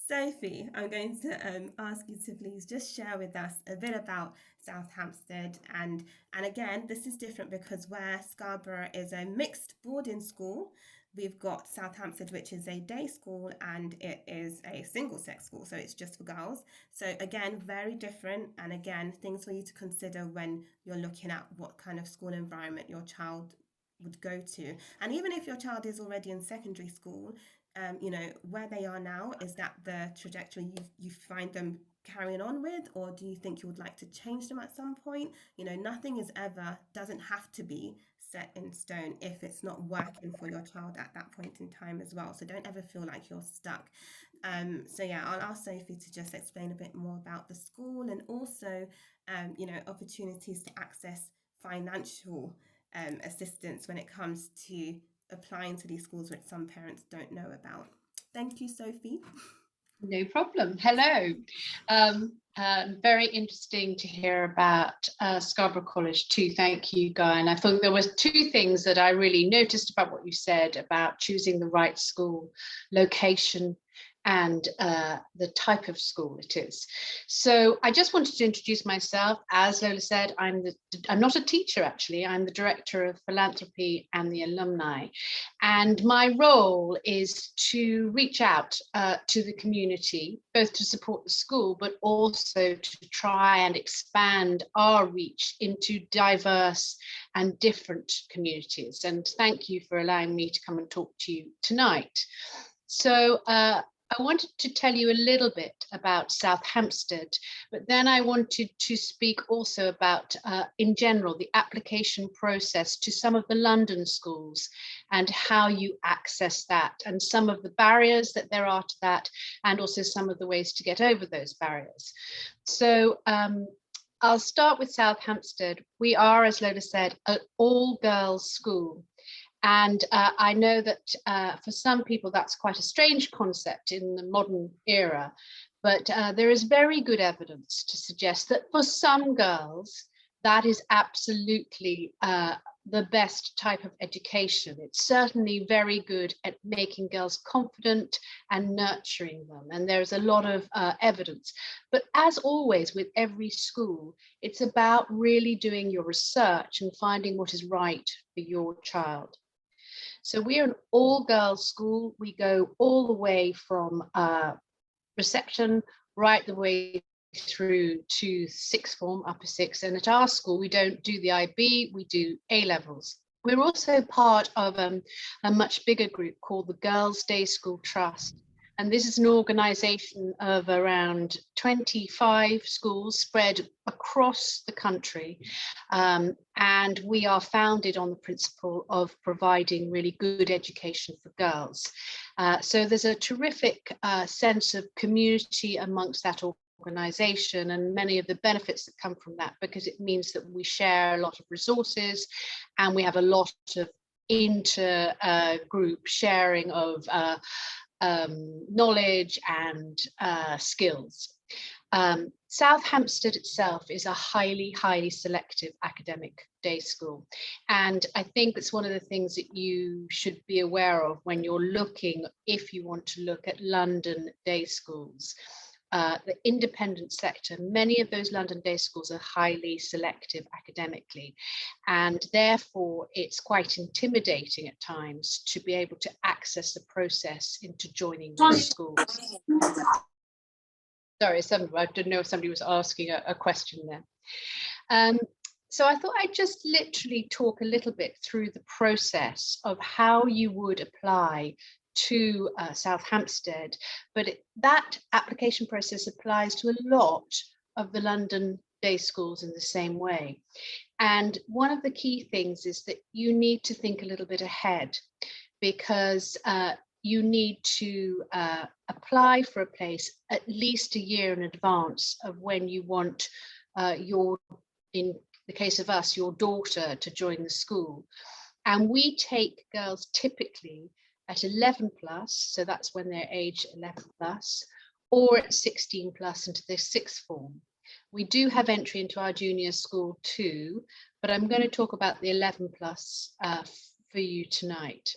Sophie, I'm going to ask you to please just share with us a bit about South Hampstead. And again, this is different because where Scarborough is a mixed boarding school, we've got South Hampstead, which is a day school, and it is a single-sex school, so it's just for girls. So again, very different. And again, things for you to consider when you're looking at what kind of school environment your child would go to. And even if your child is already in secondary school, where they are now, is that the trajectory you find them carrying on with, or do you think you would like to change them at some point? Nothing doesn't have to be set in stone if it's not working for your child at that point in time as well. So don't ever feel like you're stuck. So yeah, I'll ask Sophie to just explain a bit more about the school, and also, opportunities to access financial assistance when it comes to applying to these schools, which some parents don't know about. Thank you, Sophie. No problem. Hello. Very interesting to hear about Scarborough College too. Thank you, Guy. And I thought there was two things that I really noticed about what you said about choosing the right school, location, and the type of school it is. So I just wanted to introduce myself. As Lola said, I'm not a teacher, actually. I'm the director of Philanthropy and the Alumnae. And my role is to reach out to the community, both to support the school, but also to try and expand our reach into diverse and different communities. And thank you for allowing me to come and talk to you tonight. So I wanted to tell you a little bit about South Hampstead, but then I wanted to speak also about, in general, the application process to some of the London schools and how you access that, and some of the barriers that there are to that, and also some of the ways to get over those barriers. So I'll start with South Hampstead. We are, as Lola said, an all-girls school. And I know that for some people that's quite a strange concept in the modern era, but there is very good evidence to suggest that for some girls, that is absolutely the best type of education. It's certainly very good at making girls confident and nurturing them. And there's a lot of evidence. But as always with every school, it's about really doing your research and finding what is right for your child. So we're an all-girls school. We go all the way from reception right the way through to sixth form, upper sixth. And at our school, we don't do the IB, we do A levels. We're also part of a much bigger group called the Girls' Day School Trust. And this is an organization of around 25 schools spread across the country. And we are founded on the principle of providing really good education for girls. So there's a terrific sense of community amongst that organization, and many of the benefits that come from that, because it means that we share a lot of resources and we have a lot of inter-group sharing of knowledge and skills. South Hampstead itself is a highly selective academic day school. And I think that's one of the things that you should be aware of when you're looking, if you want to look at London day schools. The independent sector, many of those London day schools are highly selective academically, and therefore it's quite intimidating at times to be able to access the process into joining those schools. Sorry, I didn't know if somebody was asking a question there. So I thought I'd just literally talk a little bit through the process of how you would apply to South Hampstead, but that application process applies to a lot of the London day schools in the same way. And one of the key things is that you need to think a little bit ahead, because you need to apply for a place at least a year in advance of when you want in the case of us, your daughter to join the school. And we take girls typically at 11 plus, so that's when they're age 11 plus, or at 16 plus into their sixth form. We do have entry into our junior school too, but I'm going to talk about the 11 plus for you tonight.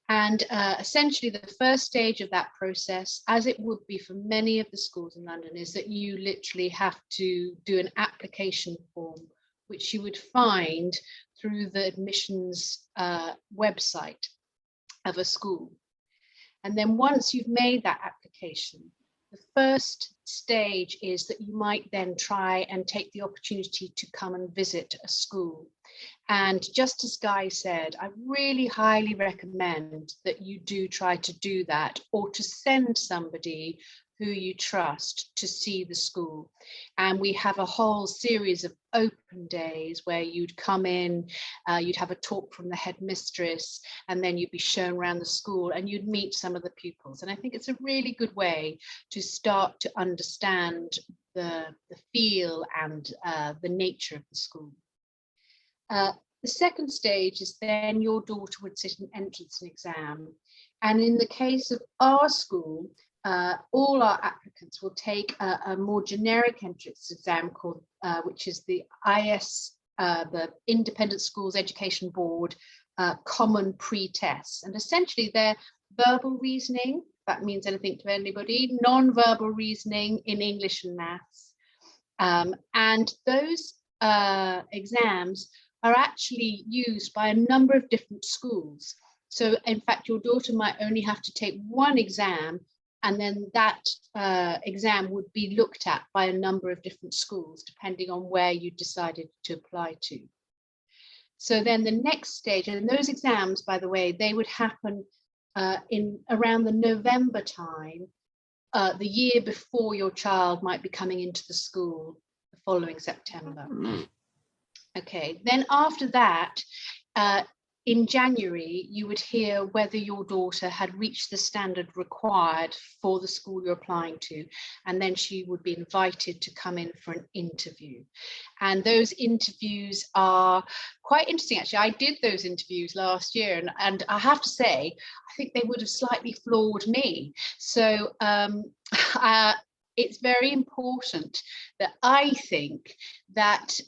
And essentially the first stage of that process, as it would be for many of the schools in London, is that you literally have to do an application form, which you would find through the admissions website of a school. And then once you've made that application, the first stage is that you might then try and take the opportunity to come and visit a school. And just as Guy said, I really highly recommend that you do try to do that, or to send somebody who you trust to see the school. And we have a whole series of open days where you'd come in, you'd have a talk from the headmistress, and then you'd be shown around the school and you'd meet some of the pupils. And I think it's a really good way to start to understand the feel and the nature of the school. The second stage is then your daughter would sit an entrance exam. And in the case of our school, all our applicants will take a more generic entrance exam called, which is the the Independent Schools Education Board Common Pre-Tests. And essentially they're verbal reasoning, if that means anything to anybody, non-verbal reasoning in English and maths. And those exams are actually used by a number of different schools. So in fact, your daughter might only have to take one exam, and then that exam would be looked at by a number of different schools, depending on where you decided to apply to. So then the next stage, and those exams, by the way, they would happen in around the November time, the year before your child might be coming into the school the following September. Okay, then after that, in January, you would hear whether your daughter had reached the standard required for the school you're applying to, and then she would be invited to come in for an interview. And those interviews are quite interesting, actually. I did those interviews last year, and I have to say, I think they would have slightly floored me. So it's very important that I think that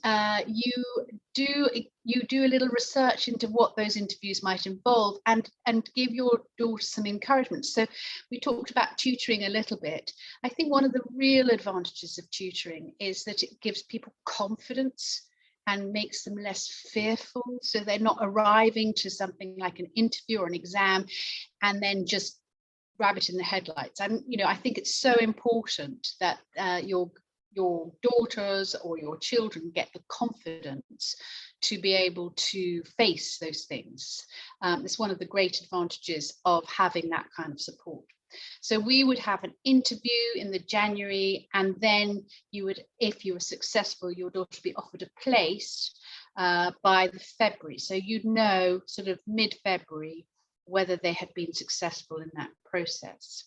you do a little research into what those interviews might involve, and give your daughter some encouragement. So we talked about tutoring a little bit. I think one of the real advantages of tutoring is that it gives people confidence and makes them less fearful. So they're not arriving to something like an interview or an exam and then just rabbit in the headlights. And I think it's so important that your daughters or your children get the confidence to be able to face those things. It's one of the great advantages of having that kind of support. So we would have an interview in the January, and then you would, if you were successful, your daughter would be offered a place by the February. So you'd know sort of mid-February whether they had been successful in that process.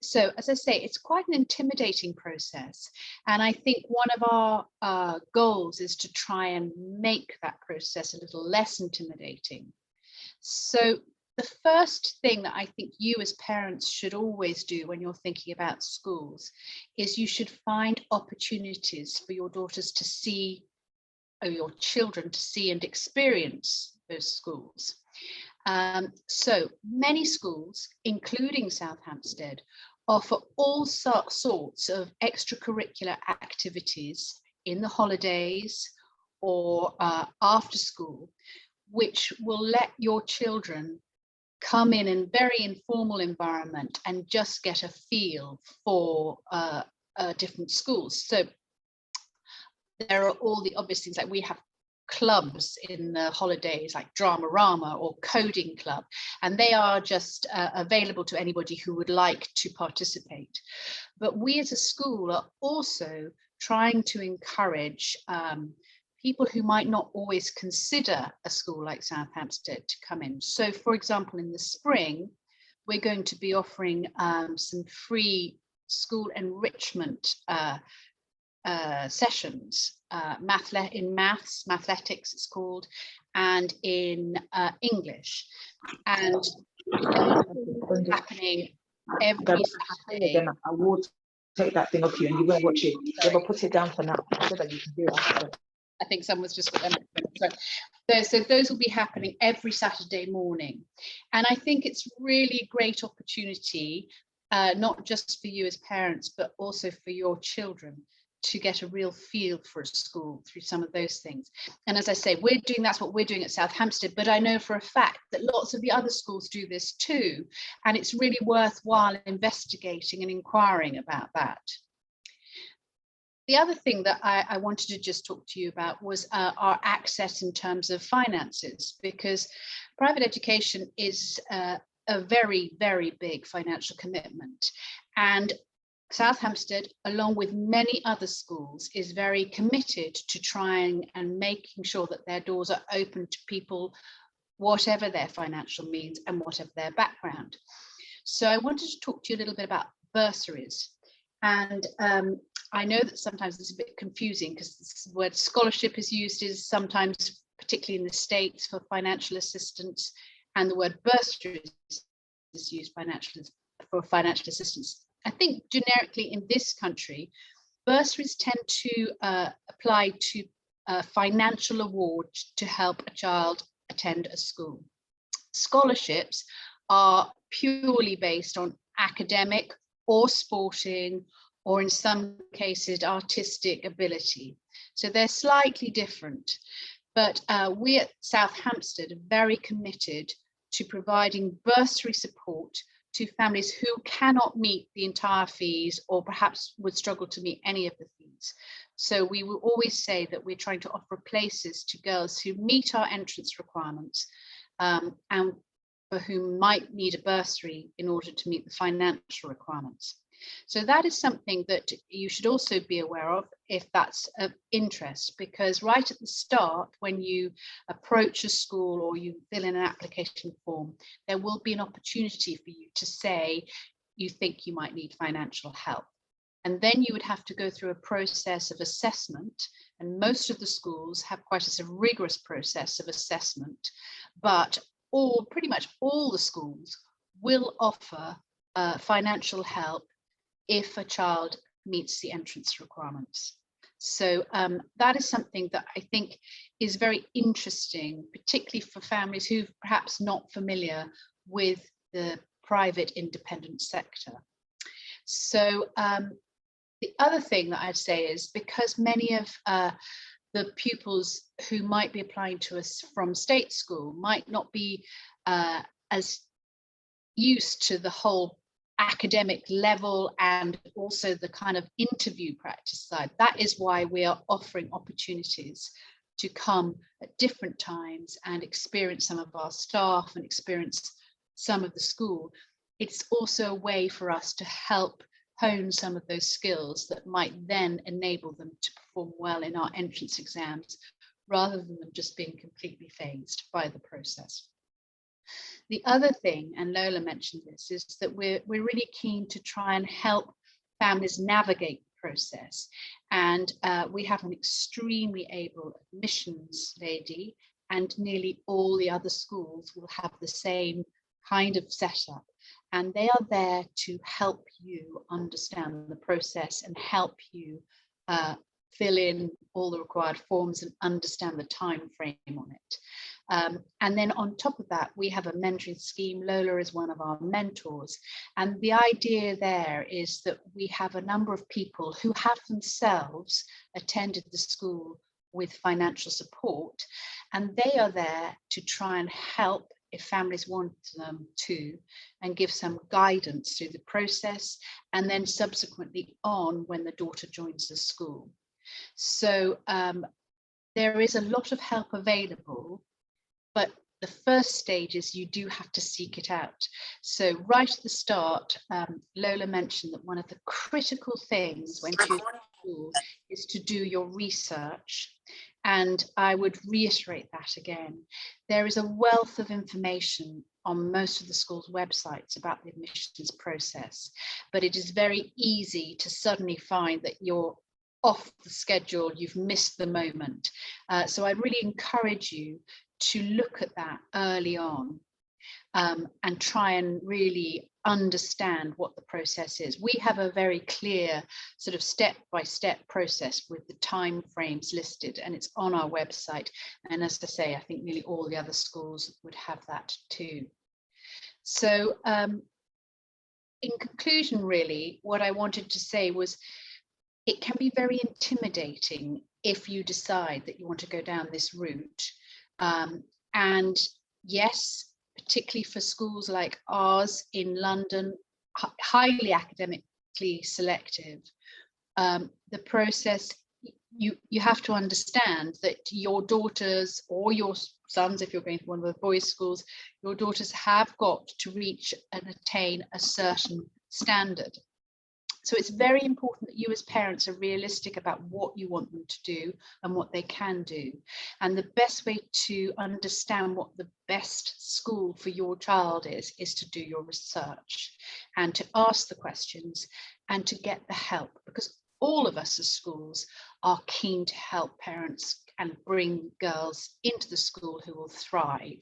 So as I say, it's quite an intimidating process. And I think one of our goals is to try and make that process a little less intimidating. So the first thing that I think you as parents should always do when you're thinking about schools is you should find opportunities for your daughters to see, or your children to see and experience those schools. So many schools, including South Hampstead, offer all sorts of extracurricular activities in the holidays or after school, which will let your children come in a very informal environment and just get a feel for different schools. So there are all the obvious things, like we have clubs in the holidays like Dramarama or Coding Club, and they are just available to anybody who would like to participate. But we as a school are also trying to encourage people who might not always consider a school like South Hampstead to come in. So for example, in the spring, we're going to be offering some free school enrichment sessions, in mathematics it's called, and in English, and happening every Saturday. Then I will take that thing off you and you won't watch it. Yeah, but put it down for now so that you can do it. I think someone's just got them. So those will be happening every Saturday morning, and I think it's really a great opportunity, not just for you as parents, but also for your children, to get a real feel for a school through some of those things. And as I say, that's what we're doing at South Hampstead, but I know for a fact that lots of the other schools do this too, and it's really worthwhile investigating and inquiring about that. The other thing that I wanted to just talk to you about was our access in terms of finances, because private education is a very, very big financial commitment. And South Hampstead, along with many other schools, is very committed to trying and making sure that their doors are open to people, whatever their financial means and whatever their background. So I wanted to talk to you a little bit about bursaries. And I know that sometimes it's a bit confusing because the word scholarship is used sometimes, particularly in the States, for financial assistance, and the word bursary is used for financial assistance. I think generically in this country, bursaries tend to apply to financial awards to help a child attend a school. Scholarships are purely based on academic or sporting, or in some cases artistic ability. So they're slightly different. But we at South Hampstead are very committed to providing bursary support to families who cannot meet the entire fees, or perhaps would struggle to meet any of the fees. So we will always say that we're trying to offer places to girls who meet our entrance requirements and for whom might need a bursary in order to meet the financial requirements. So that is something that you should also be aware of if that's of interest, because right at the start, when you approach a school or you fill in an application form, there will be an opportunity for you to say you think you might need financial help. And then you would have to go through a process of assessment. And most of the schools have quite a rigorous process of assessment, but pretty much all the schools will offer financial help if a child meets the entrance requirements. So that is something that I think is very interesting, particularly for families who perhaps not familiar with the private independent sector. So the other thing that I'd say is, because many of the pupils who might be applying to us from state school might not be as used to the whole academic level and also the kind of interview practice side, that is why we are offering opportunities to come at different times and experience some of our staff and experience some of the school. It's also a way for us to help hone some of those skills that might then enable them to perform well in our entrance exams, rather than them just being completely phased by the process. The other thing, and Lola mentioned this, is that we're really keen to try and help families navigate the process. And we have an extremely able admissions lady, and nearly all the other schools will have the same kind of setup. And they are there to help you understand the process and help you fill in all the required forms and understand the time frame on it. And then on top of that, we have a mentoring scheme. Lola is one of our mentors. And the idea there is that we have a number of people who have themselves attended the school with financial support, and they are there to try and help if families want them to, and give some guidance through the process, and then subsequently on when the daughter joins the school. So there is a lot of help available, but the first stage is you do have to seek it out. So right at the start, Lola mentioned that one of the critical things when choosing school is to do your research. And I would reiterate that again. There is a wealth of information on most of the school's websites about the admissions process, but it is very easy to suddenly find that you're off the schedule, you've missed the moment. So I'd really encourage you to look at that early on and try and really understand what the process is. We have a very clear sort of step-by-step process with the time frames listed, and it's on our website. And as I say, I think nearly all the other schools would have that too. So in conclusion, really, what I wanted to say was, it can be very intimidating if you decide that you want to go down this route. And yes, particularly for schools like ours in London, highly academically selective, the process, you have to understand that your daughters or your sons, if you're going to one of the boys' schools, your daughters have got to reach and attain a certain standard. So it's very important that you as parents are realistic about what you want them to do and what they can do. And the best way to understand what the best school for your child is to do your research and to ask the questions and to get the help, because all of us as schools are keen to help parents and bring girls into the school who will thrive.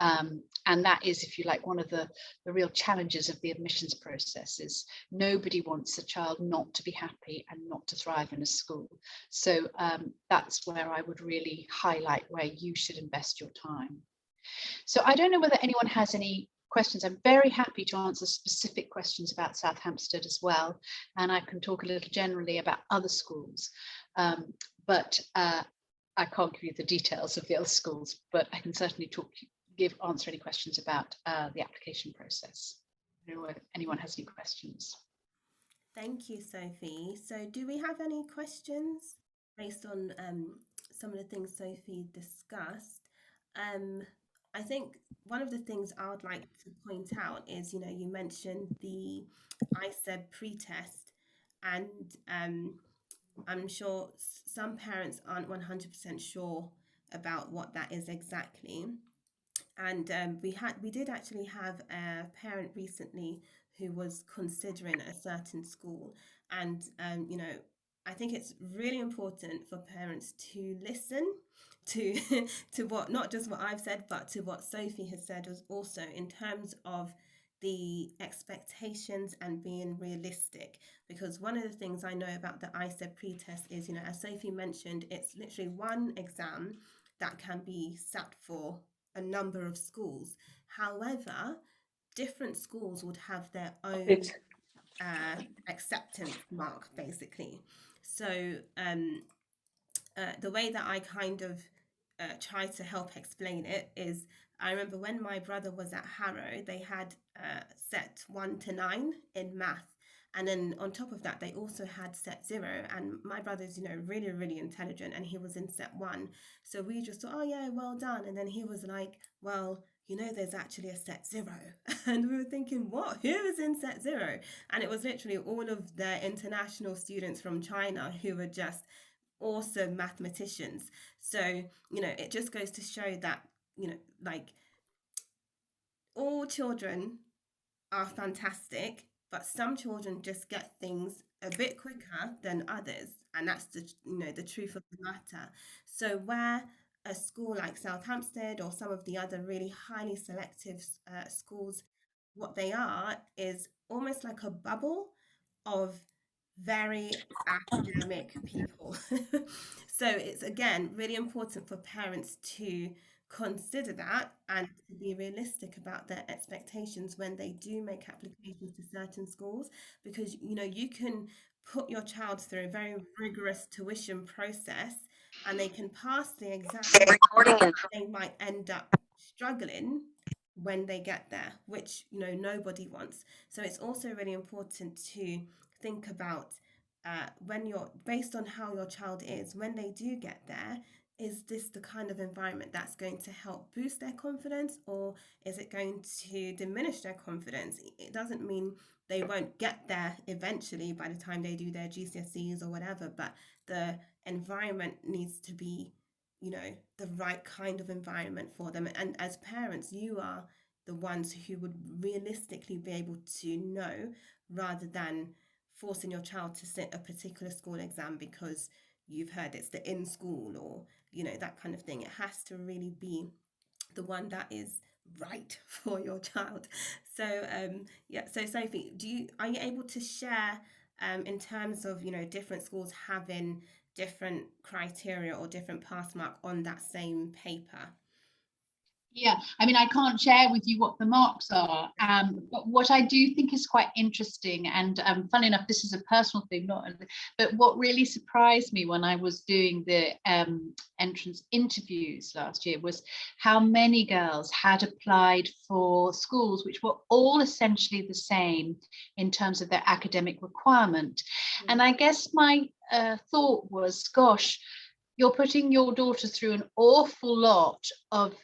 And that is, if you like, one of the real challenges of the admissions process is nobody wants a child not to be happy and not to thrive in a school. So that's where I would really highlight where you should invest your time. So I don't know whether anyone has any questions. I'm very happy to answer specific questions about South Hampstead as well. And I can talk a little generally about other schools. But I can't give you the details of the other schools, but I can certainly answer any questions about the application process. I don't know if anyone has any questions. Thank you, Sophie. So do we have any questions based on some of the things Sophie discussed? I think one of the things I would like to point out is, you mentioned the ISEB pretest, and I'm sure some parents aren't 100% sure about what that is exactly. And we did actually have a parent recently who was considering a certain school, and I think it's really important for parents to listen to to what, not just what I've said, but to what Sophie has said as also, in terms of the expectations and being realistic. Because one of the things I know about the ISEB pretest is, as Sophie mentioned, it's literally one exam that can be sat for a number of schools. However, different schools would have their own acceptance mark, basically. So the way that I kind of try to help explain it is, I remember when my brother was at Harrow, they had set 1 to 9 in math. And then on top of that, they also had set 0. And my brother's, really, really intelligent, and he was in set 1. So we just thought, oh, yeah, well done. And then he was like, well, there's actually a set 0. And we were thinking, what? Who is in set 0? And it was literally all of the international students from China who were just awesome mathematicians. So, it just goes to show that, like, all children are fantastic, but some children just get things a bit quicker than others. And that's the truth of the matter. So where a school like South Hampstead or some of the other really highly selective schools, what they are is almost like a bubble of very academic people. So it's, again, really important for parents to consider that and to be realistic about their expectations when they do make applications to certain schools, because you can put your child through a very rigorous tuition process and they can pass the exam. They might end up struggling when they get there, which nobody wants. So it's also really important to think about, when you're, based on how your child is when they do get there, is this the kind of environment that's going to help boost their confidence, or is it going to diminish their confidence? It doesn't mean they won't get there eventually by the time they do their GCSEs or whatever, but the environment needs to be, the right kind of environment for them. And as parents, you are the ones who would realistically be able to know, rather than forcing your child to sit a particular school exam because you've heard it's the in school, or that kind of thing. It has to really be the one that is right for your child. So so Sophie, are you able to share, in terms of different schools having different criteria or different pass mark on that same paper? Yeah, I mean, I can't share with you what the marks are, but what I do think is quite interesting, and funnily enough, this is a personal thing, but what really surprised me when I was doing the entrance interviews last year was how many girls had applied for schools which were all essentially the same in terms of their academic requirement. And I guess my thought was, gosh, you're putting your daughter through an awful lot of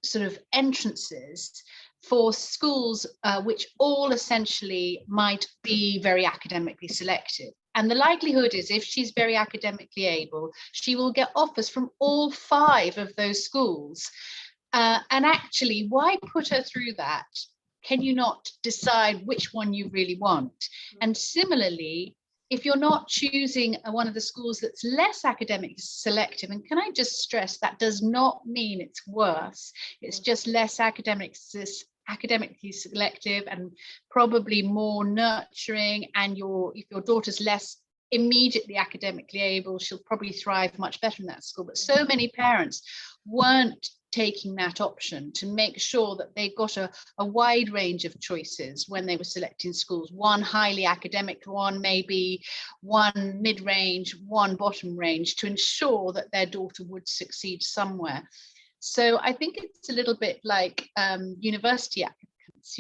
sort of entrances for schools which all essentially might be very academically selective. And the likelihood is, if she's very academically able, she will get offers from all 5 of those schools. And actually, why put her through that? Can you not decide which one you really want? And similarly, if you're not choosing one of the schools that's less academically selective, and can I just stress that does not mean it's worse, it's just less academically selective and probably more nurturing, and if your daughter's less immediately academically able, she'll probably thrive much better in that school. But so many parents weren't taking that option to make sure that they got a wide range of choices when they were selecting schools, one highly academic, one maybe, one mid-range, one bottom range, to ensure that their daughter would succeed somewhere. So I think it's a little bit like university applicants.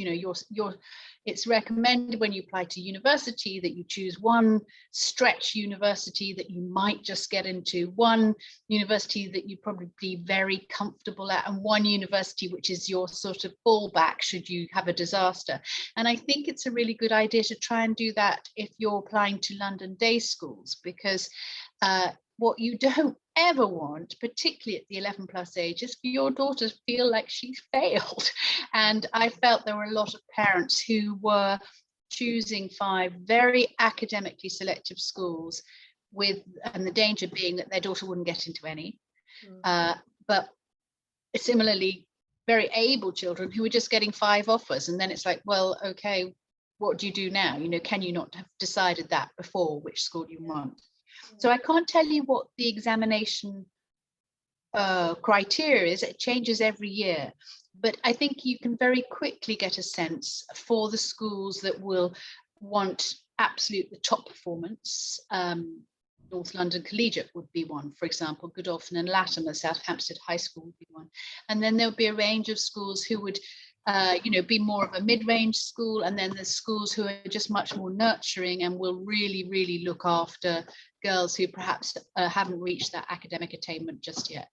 It's recommended when you apply to university that you choose one stretch university that you might just get into, one university that you'd probably be very comfortable at, and one university which is your sort of fallback should you have a disaster. And I think it's a really good idea to try and do that if you're applying to London day schools, because what you don't ever want, particularly at the 11 plus age, is for your daughter to feel like she's failed. And I felt there were a lot of parents who were choosing 5 very academically selective schools and the danger being that their daughter wouldn't get into any. But similarly, very able children who were just getting 5 offers. And then it's like, well, okay, what do you do now? You know, can you not have decided that before which school you want? So I can't tell you what the examination criteria is. It changes every year. But I think you can very quickly get a sense for the schools that will want absolute the top performance. North London Collegiate would be one, for example. Godolphin and Latimer, South Hampstead High School would be one. And then there'll be a range of schools who would be more of a mid-range school, and then there's schools who are just much more nurturing and will really, really look after girls who perhaps haven't reached that academic attainment just yet.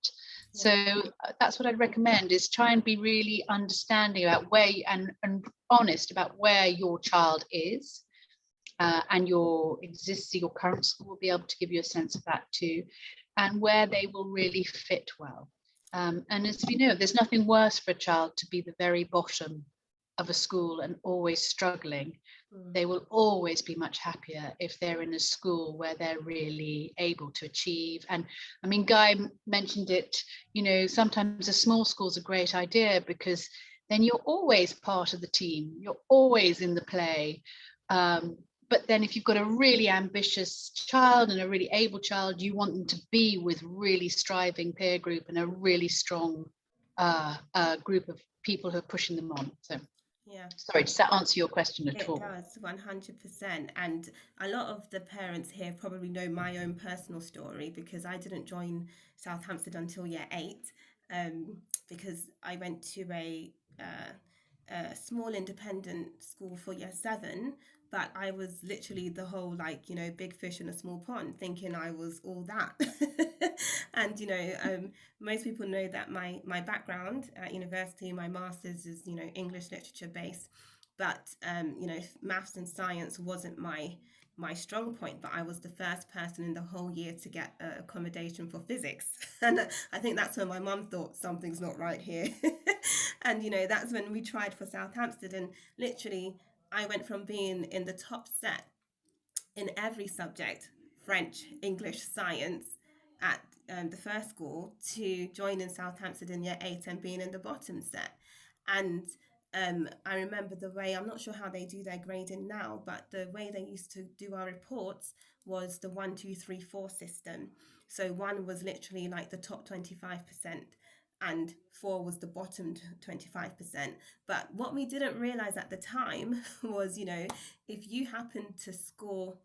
Yeah. So that's what I'd recommend, is try and be really understanding about where and honest about where your child is, and your current school will be able to give you a sense of that too, and where they will really fit well. And as we know, there's nothing worse for a child to be the very bottom of a school and always struggling. They will always be much happier if they're in a school where they're really able to achieve. And I mean, Guy mentioned it, sometimes a small school is a great idea, because then you're always part of the team, you're always in the play. But then if you've got a really ambitious child and a really able child, you want them to be with really striving peer group and a really strong group of people who are pushing them on. So yeah, sorry, does that answer your question at all? It does, 100%. And a lot of the parents here probably know my own personal story, because I didn't join South Hampstead until year 8, because I went to a small independent school for year 7, but I was literally the whole, big fish in a small pond, thinking I was all that. And most people know that my background at university, my master's is English literature based, but maths and science wasn't my strong point. But I was the first person in the whole year to get accommodation for physics, and I think that's when my mum thought something's not right here. And that's when we tried for South Hampstead, and literally I went from being in the top set in every subject, French, English, science, at the first school, to joining South Hampstead in year 8 and being in the bottom set. And I remember the way, I'm not sure how they do their grading now, but the way they used to do our reports was the 1, 2, 3, 4 system. So 1 was literally like the top 25%, and 4 was the bottom 25%. But what we didn't realize at the time was, if you happen to score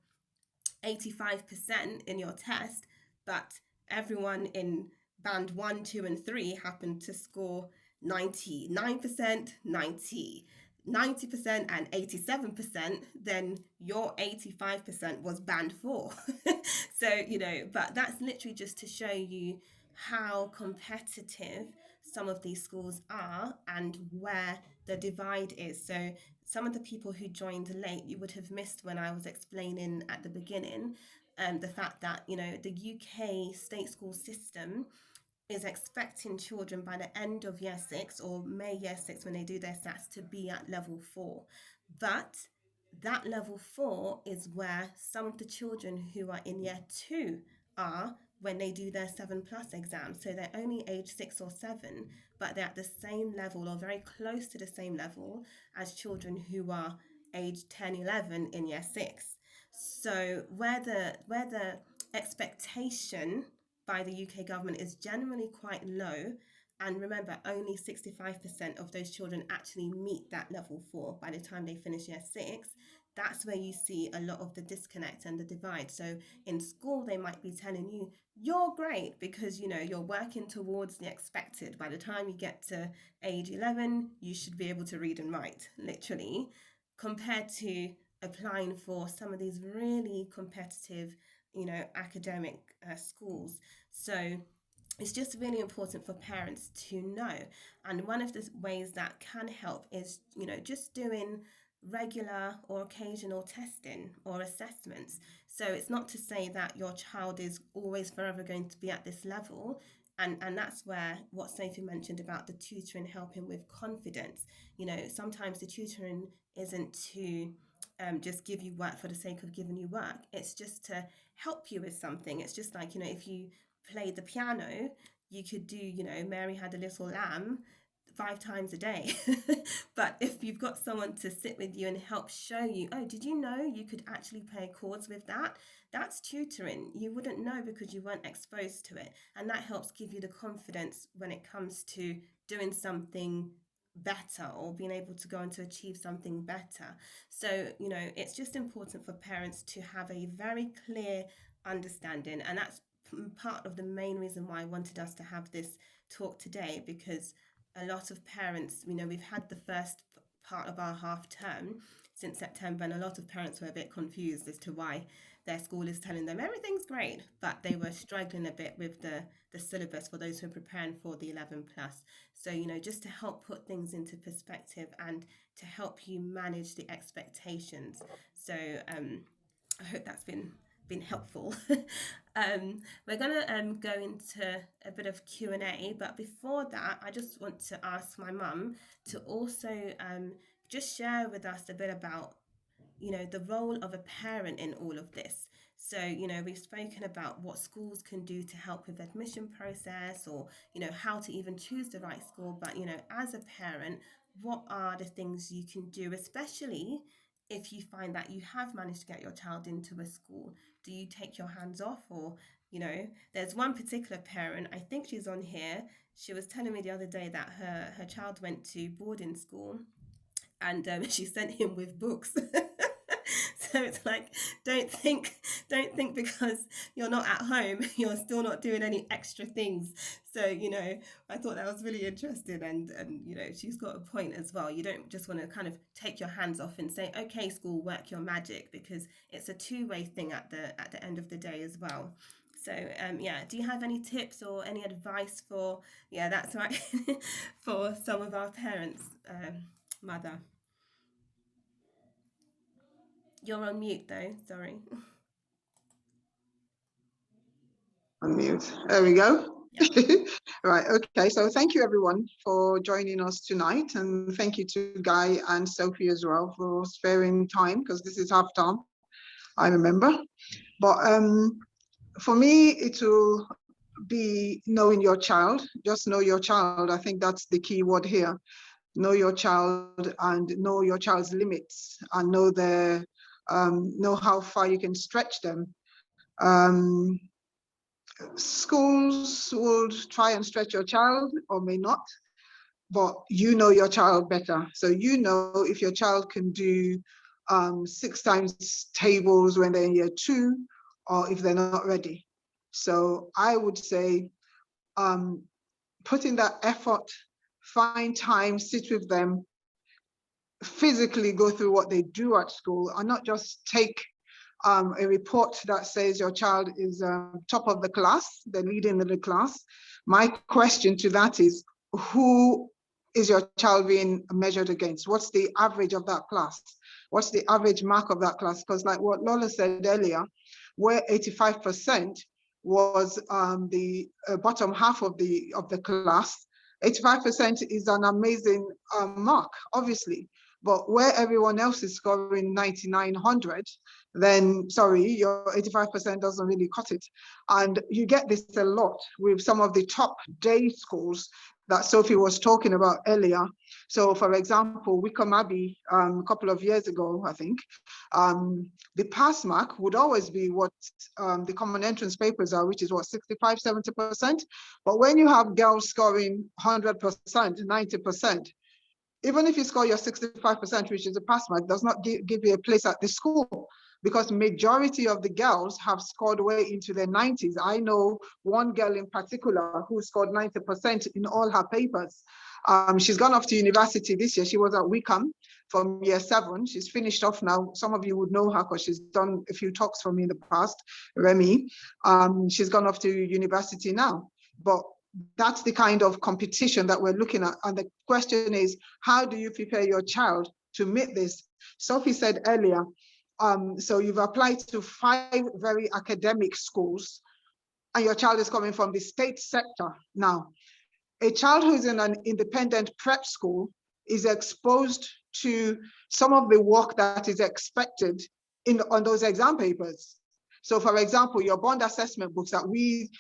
85% in your test, but everyone in band 1, 2, and 3 happened to score 99%, 90%, and 87%, then your 85% was band 4. So, but that's literally just to show you how competitive some of these schools are and where the divide is. So some of the people who joined late, you would have missed when I was explaining at the beginning, the fact that the UK state school system is expecting children by the end of year 6 or May year 6, when they do their stats, to be at level 4. But that level 4 is where some of the children who are in year 2 are when they do their 7+ exams. So they're only age 6 or 7, but they're at the same level or very close to the same level as children who are age 10, 11 in year 6. So where the expectation by the UK government is generally quite low, and remember, only 65% of those children actually meet that level 4 by the time they finish year 6. That's where you see a lot of the disconnect and the divide. So in school, they might be telling you, you're great because, you're working towards the expected. By the time you get to age 11, you should be able to read and write, literally. compared to applying for some of these really competitive, academic schools. So it's just really important for parents to know. And one of the ways that can help is, just doing regular or occasional testing or assessments. So it's not to say that your child is always forever going to be at this level. And that's where what Sophie mentioned about the tutoring helping with confidence. Sometimes the tutoring isn't to just give you work for the sake of giving you work. It's just to help you with something. It's just like, if you play the piano, you could do, Mary Had a Little Lamb 5 times a day. But if you've got someone to sit with you and help show you, oh, did you know you could actually play chords with that? That's tutoring. You wouldn't know because you weren't exposed to it. And that helps give you the confidence when it comes to doing something better or being able to go on to achieve something better. So, it's just important for parents to have a very clear understanding. And that's part of the main reason why I wanted us to have this talk today, because a lot of parents, we've had the first part of our half term since September, and a lot of parents were a bit confused as to why their school is telling them everything's great, but they were struggling a bit with the syllabus for those who are preparing for the 11 plus. So, just to help put things into perspective and to help you manage the expectations. So I hope that's been helpful. We're gonna go into a bit of Q&A, but before that, I just want to ask my mum to also just share with us a bit about the role of a parent in all of this. So we've spoken about what schools can do to help with the admission process, or how to even choose the right school, but as a parent, what are the things you can do, especially if you find that you have managed to get your child into a school? Do you take your hands off? Or there's one particular parent, I think she's on here, she was telling me the other day that her child went to boarding school, and she sent him with books. So it's like, don't think because you're not at home, you're still not doing any extra things. So, I thought that was really interesting, and she's got a point as well. You don't just want to kind of take your hands off and say, okay, school, work your magic, because it's a two-way thing at the end of the day as well. So do you have any tips or any advice for, that's right, for some of our parents, Mother? You're on mute though, sorry. On mute. There we go. Yeah. Right. Okay. So thank you everyone for joining us tonight, and thank you to Guy and Sophie as well for sparing time, because this is half time, I remember. But for me, it will be knowing your child. Just know your child. I think that's the key word here. Know your child and know your child's limits, and know how far you can stretch them. Schools would try and stretch your child or may not, but you know your child better. So if your child can do 6 times tables when they're in year 2, or if they're not ready. So I would say put in that effort, find time, sit with them, physically go through what they do at school, and not just take a report that says your child is top of the class, they're leading the class. My question to that is, who is your child being measured against? What's the average of that class? What's the average mark of that class? Because like what Lola said earlier, where 85% was the bottom half of the class, 85% is an amazing mark, obviously. But where everyone else is scoring 9900, then sorry, your 85% doesn't really cut it. And you get this a lot with some of the top day schools that Sophie was talking about earlier. So for example, Wickham Abbey, a couple of years ago, I think, the pass mark would always be what the common entrance papers are, which is what, 65, 70%. But when you have girls scoring 100%, 90%, even if you score your 65%, which is a pass mark, does not give you a place at the school, because majority of the girls have scored way into their 90s. I know one girl in particular who scored 90% in all her papers. She's gone off to university this year. She was at Wickham, from year 7. She's finished off now. Some of you would know her because she's done a few talks for me in the past, Remy. She's gone off to university now. But that's the kind of competition that we're looking at. And the question is, how do you prepare your child to meet this? Sophie said earlier, so you've applied to 5 very academic schools, and your child is coming from the state sector. Now, a child who's in an independent prep school is exposed to some of the work that is expected on those exam papers. So for example, your bond assessment books that we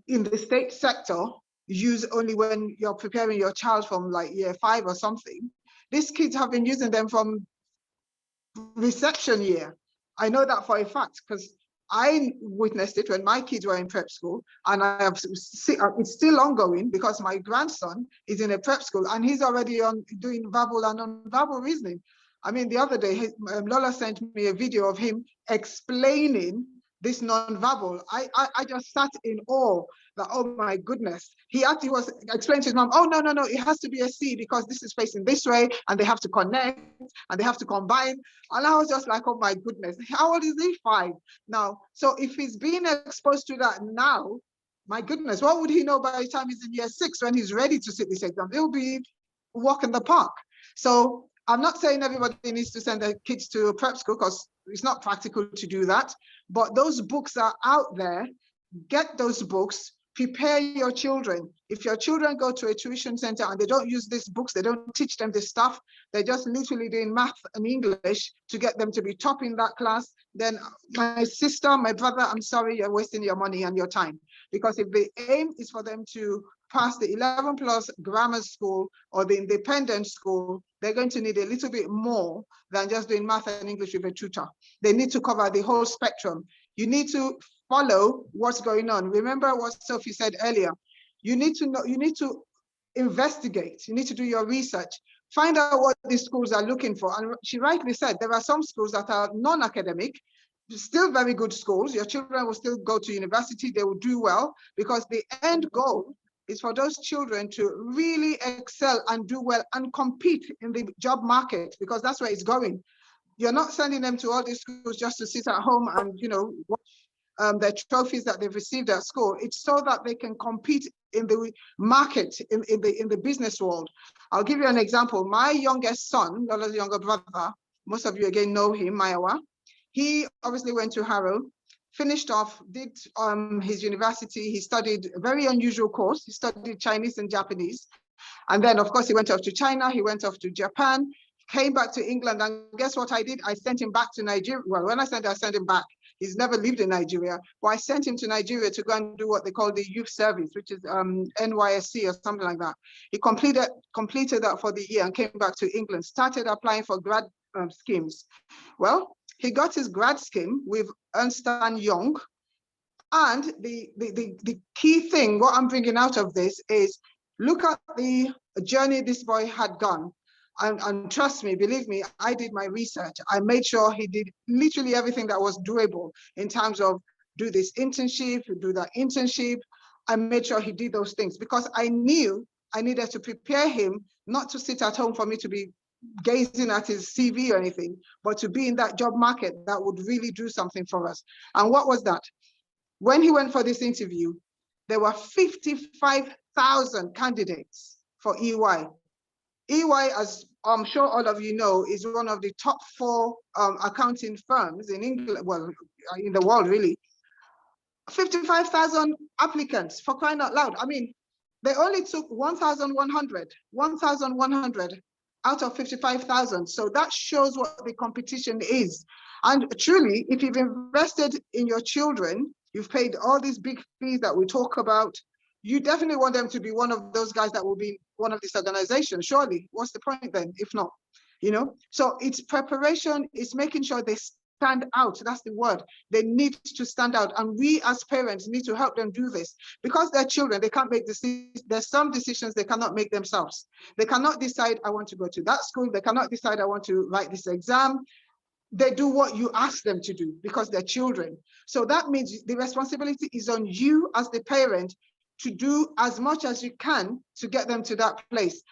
in the state sector use only when you're preparing your child from like year 5 or something. These kids have been using them from reception year. I know that for a fact because I witnessed it when my kids were in prep school, and it's still ongoing because my grandson is in a prep school and he's already doing verbal and non-verbal reasoning. I mean, the other day, Lola sent me a video of him explaining this non-verbal. I just sat in awe that, oh my goodness. He actually was explaining to his mom, oh, no, it has to be a C because this is facing this way and they have to connect and they have to combine. And I was just like, oh my goodness, how old is he? 5 now. So if he's being exposed to that now, my goodness, what would he know by the time he's in year 6 when he's ready to sit this exam? He'll be a walk in the park. So I'm not saying everybody needs to send their kids to a prep school because it's not practical to do that, but those books are out there. Get those books, prepare your children. If your children go to a tuition center and they don't use these books, they don't teach them this stuff, they're just literally doing math and English to get them to be top in that class, then my sister, my brother, I'm sorry, you're wasting your money and your time. Because if the aim is for them to pass the 11+ grammar school or the independent school, they're going to need a little bit more than just doing math and English with a tutor. They need to cover the whole spectrum. You need to follow what's going on. Remember what Sophie said earlier. You need to know, you need to investigate, you need to do your research, find out what these schools are looking for. And she rightly said, there are some schools that are non-academic, still very good schools. Your children will still go to university, they will do well, because the end goal is for those children to really excel and do well and compete in the job market, because that's where it's going. You're not sending them to all these schools just to sit at home and, you know, watch their trophies that they've received at school. It's so that they can compete in the market, in the business world. I'll give you an example. My youngest son, Lola's younger brother, most of you again know him, Mayawa. He obviously went to Harrow, finished off, did his university. He studied a very unusual course. He studied Chinese and Japanese. And then, of course, he went off to China. He went off to Japan, came back to England. And guess what I did? I sent him back to Nigeria. Well, when I sent him back. He's never lived in Nigeria, but I sent him to Nigeria to go and do what they call the youth service, which is NYSC or something like that. He completed that for the year and came back to England, started applying for grad schemes. Well, he got his grad scheme with Ernst & Young. And the key thing, what I'm bringing out of this is, look at the journey this boy had gone. And trust me, believe me, I did my research. I made sure he did literally everything that was doable in terms of do this internship, do that internship. I made sure he did those things because I knew I needed to prepare him not to sit at home for me to be gazing at his CV or anything, but to be in that job market that would really do something for us. And what was that? When he went for this interview, there were 55,000 candidates for EY. EY, as I'm sure all of you know, is one of the top 4 accounting firms in England, well, in the world, really. 55,000 applicants, for crying out loud. I mean, they only took 1,100 out of 55,000. So that shows what the competition is. And truly, if you've invested in your children, you've paid all these big fees that we talk about, you definitely want them to be one of those guys that will be one of these organizations, surely. What's the point then, if not? You know, so it's preparation, it's making sure they stand out. That's the word. They need to stand out. And we as parents need to help them do this because they're children. They can't make decisions. There's some decisions they cannot make themselves. They cannot decide, I want to go to that school. They cannot decide, I want to write this exam. They do what you ask them to do because they're children. So that means the responsibility is on you as the parent to do as much as you can to get them to that place.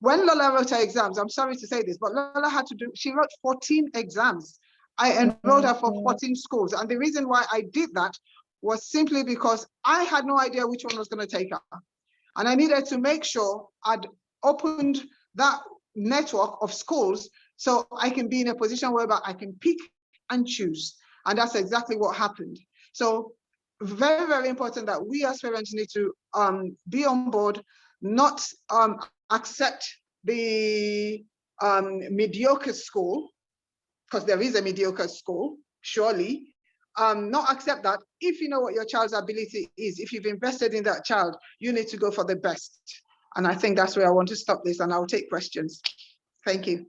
when Lola wrote her exams, I'm sorry to say this, but Lola had to do, she wrote 14 exams. I enrolled her for 14 schools. And the reason why I did that was simply because I had no idea which one was going to take her. And I needed to make sure I'd opened that network of schools so I can be in a position whereby I can pick and choose. And that's exactly what happened. So very, very important that we as parents need to be on board, not accept the mediocre school, because there is a mediocre school, surely. Not accept that. If you know what your child's ability is, if you've invested in that child, you need to go for the best. And I think that's where I want to stop this, and I'll take questions. Thank you.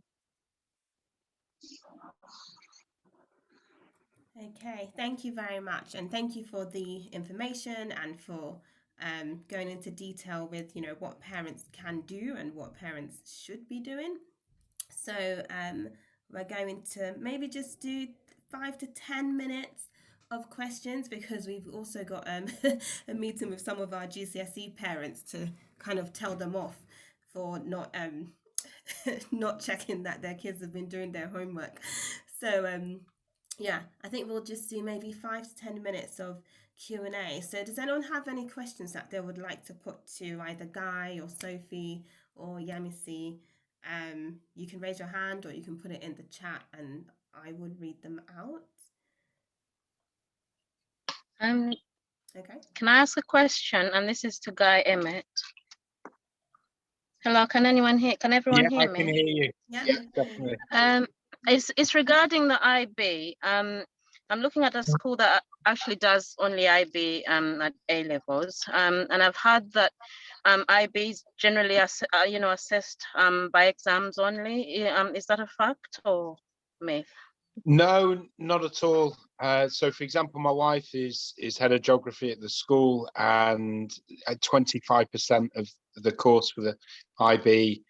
Okay, thank you very much, and thank you for the information and for going into detail with, you know, what parents can do and what parents should be doing. So we're going to maybe just do 5 to 10 minutes of questions, because we've also got a meeting with some of our GCSE parents to kind of tell them off for not not checking that their kids have been doing their homework. So yeah, I think we'll just do maybe 5 to 10 minutes of Q&A. So does anyone have any questions that they would like to put to either Guy or Sophie or Yamisi? You can raise your hand or you can put it in the chat and I would read them out. Okay. Can I ask a question? And this is to Guy Emmett. Hello, can anyone hear? Can everyone hear me? I can hear you. Yeah, Definitely. It's regarding the IB. I'm looking at a school that actually does only IB at A levels, and I've heard that IB is generally assessed by exams only. Is that a fact or myth? No, not at all. So, for example, my wife is head of geography at the school, and 25% of the course for the IB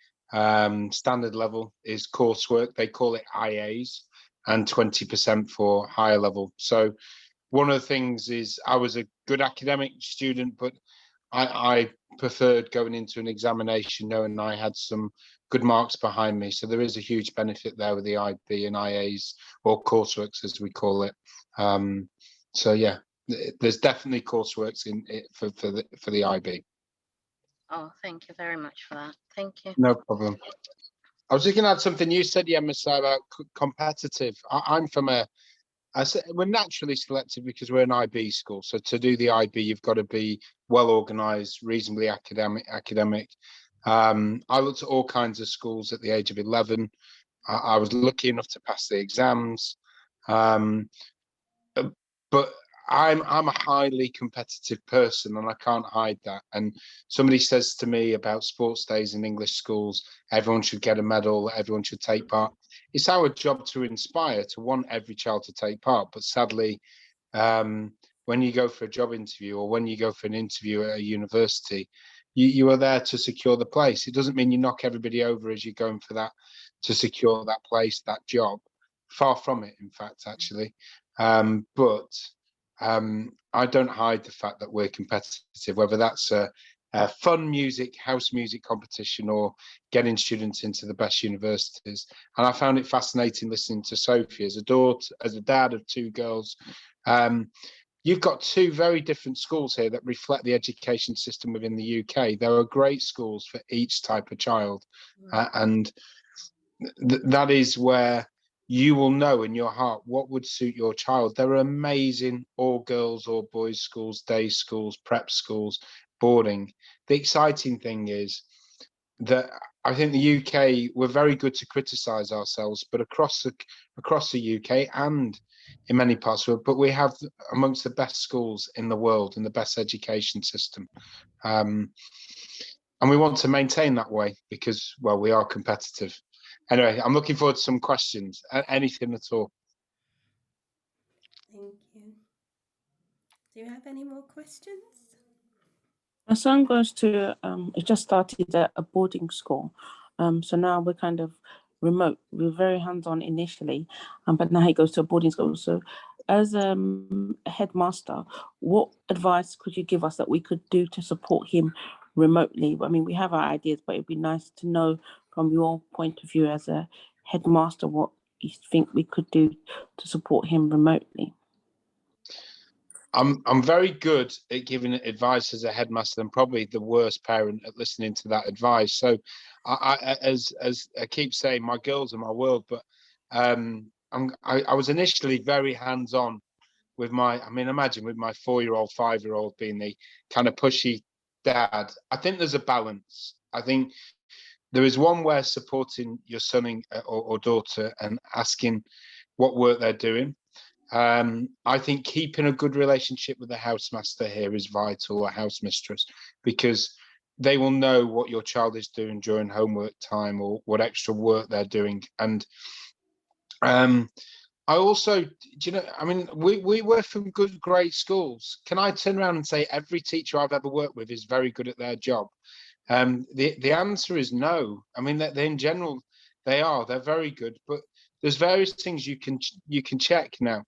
standard level is coursework. They call it IAs, and 20% for higher level. So, one of the things is I was a good academic student, but I preferred going into an examination knowing I had some good marks behind me. So there is a huge benefit there with the IB and IAs, or courseworks as we call it. So yeah, there's definitely courseworks in it for the IB. Oh, thank you very much for that. Thank you. No problem. I was looking at something you said, Yemisa, about competitive. I'm from we're naturally selective because we're an IB school. So to do the IB, you've got to be well organised, reasonably academic. I looked at all kinds of schools at the age of 11. I was lucky enough to pass the exams, but I'm a highly competitive person, and I can't hide that. And somebody says to me about sports days in English schools, everyone should get a medal, everyone should take part. It's our job to inspire, to want every child to take part. But sadly, when you go for a job interview or when you go for an interview at a university, you are there to secure the place. It doesn't mean you knock everybody over as you're going for that, to secure that place, that job. Far from it, in fact, actually. But I don't hide the fact that we're competitive, whether that's a fun music, house music competition, or getting students into the best universities. And I found it fascinating listening to Sophie as a dad of 2 girls. You've got 2 very different schools here that reflect the education system within the UK. There are great schools for each type of child. And that is where you will know in your heart what would suit your child. There are amazing all girls, all boys schools, day schools, prep schools, boarding. The exciting thing is that I think the UK, we're very good to criticize ourselves, but across the UK and in many parts of the world, but we have amongst the best schools in the world and the best education system. And we want to maintain that way because, well, we are competitive. Anyway, I'm looking forward to some questions, anything at all. Thank you. Do you have any more questions? My son goes to, it just started at a boarding school. So now we're kind of remote. We were very hands-on initially, but now he goes to a boarding school. So as a headmaster, what advice could you give us that we could do to support him remotely. I mean, we have our ideas, but it'd be nice to know from your point of view as a headmaster what you think we could do to support him remotely. I'm very good at giving advice as a headmaster, and probably the worst parent at listening to that advice. So, as I keep saying, my girls are my world. But I was initially very hands-on with my. I mean, imagine with my 4-year-old, 5-year-old being the kind of pushy dad. I think there's a balance. I think there is one where supporting your son or daughter and asking what work they're doing. I think keeping a good relationship with the housemaster here is vital, or housemistress, because they will know what your child is doing during homework time or what extra work they're doing. And I also, I mean, we work from good, great schools. Can I turn around and say every teacher I've ever worked with is very good at their job? The answer is no. I mean, they in general, they're very good, but there's various things you can check now.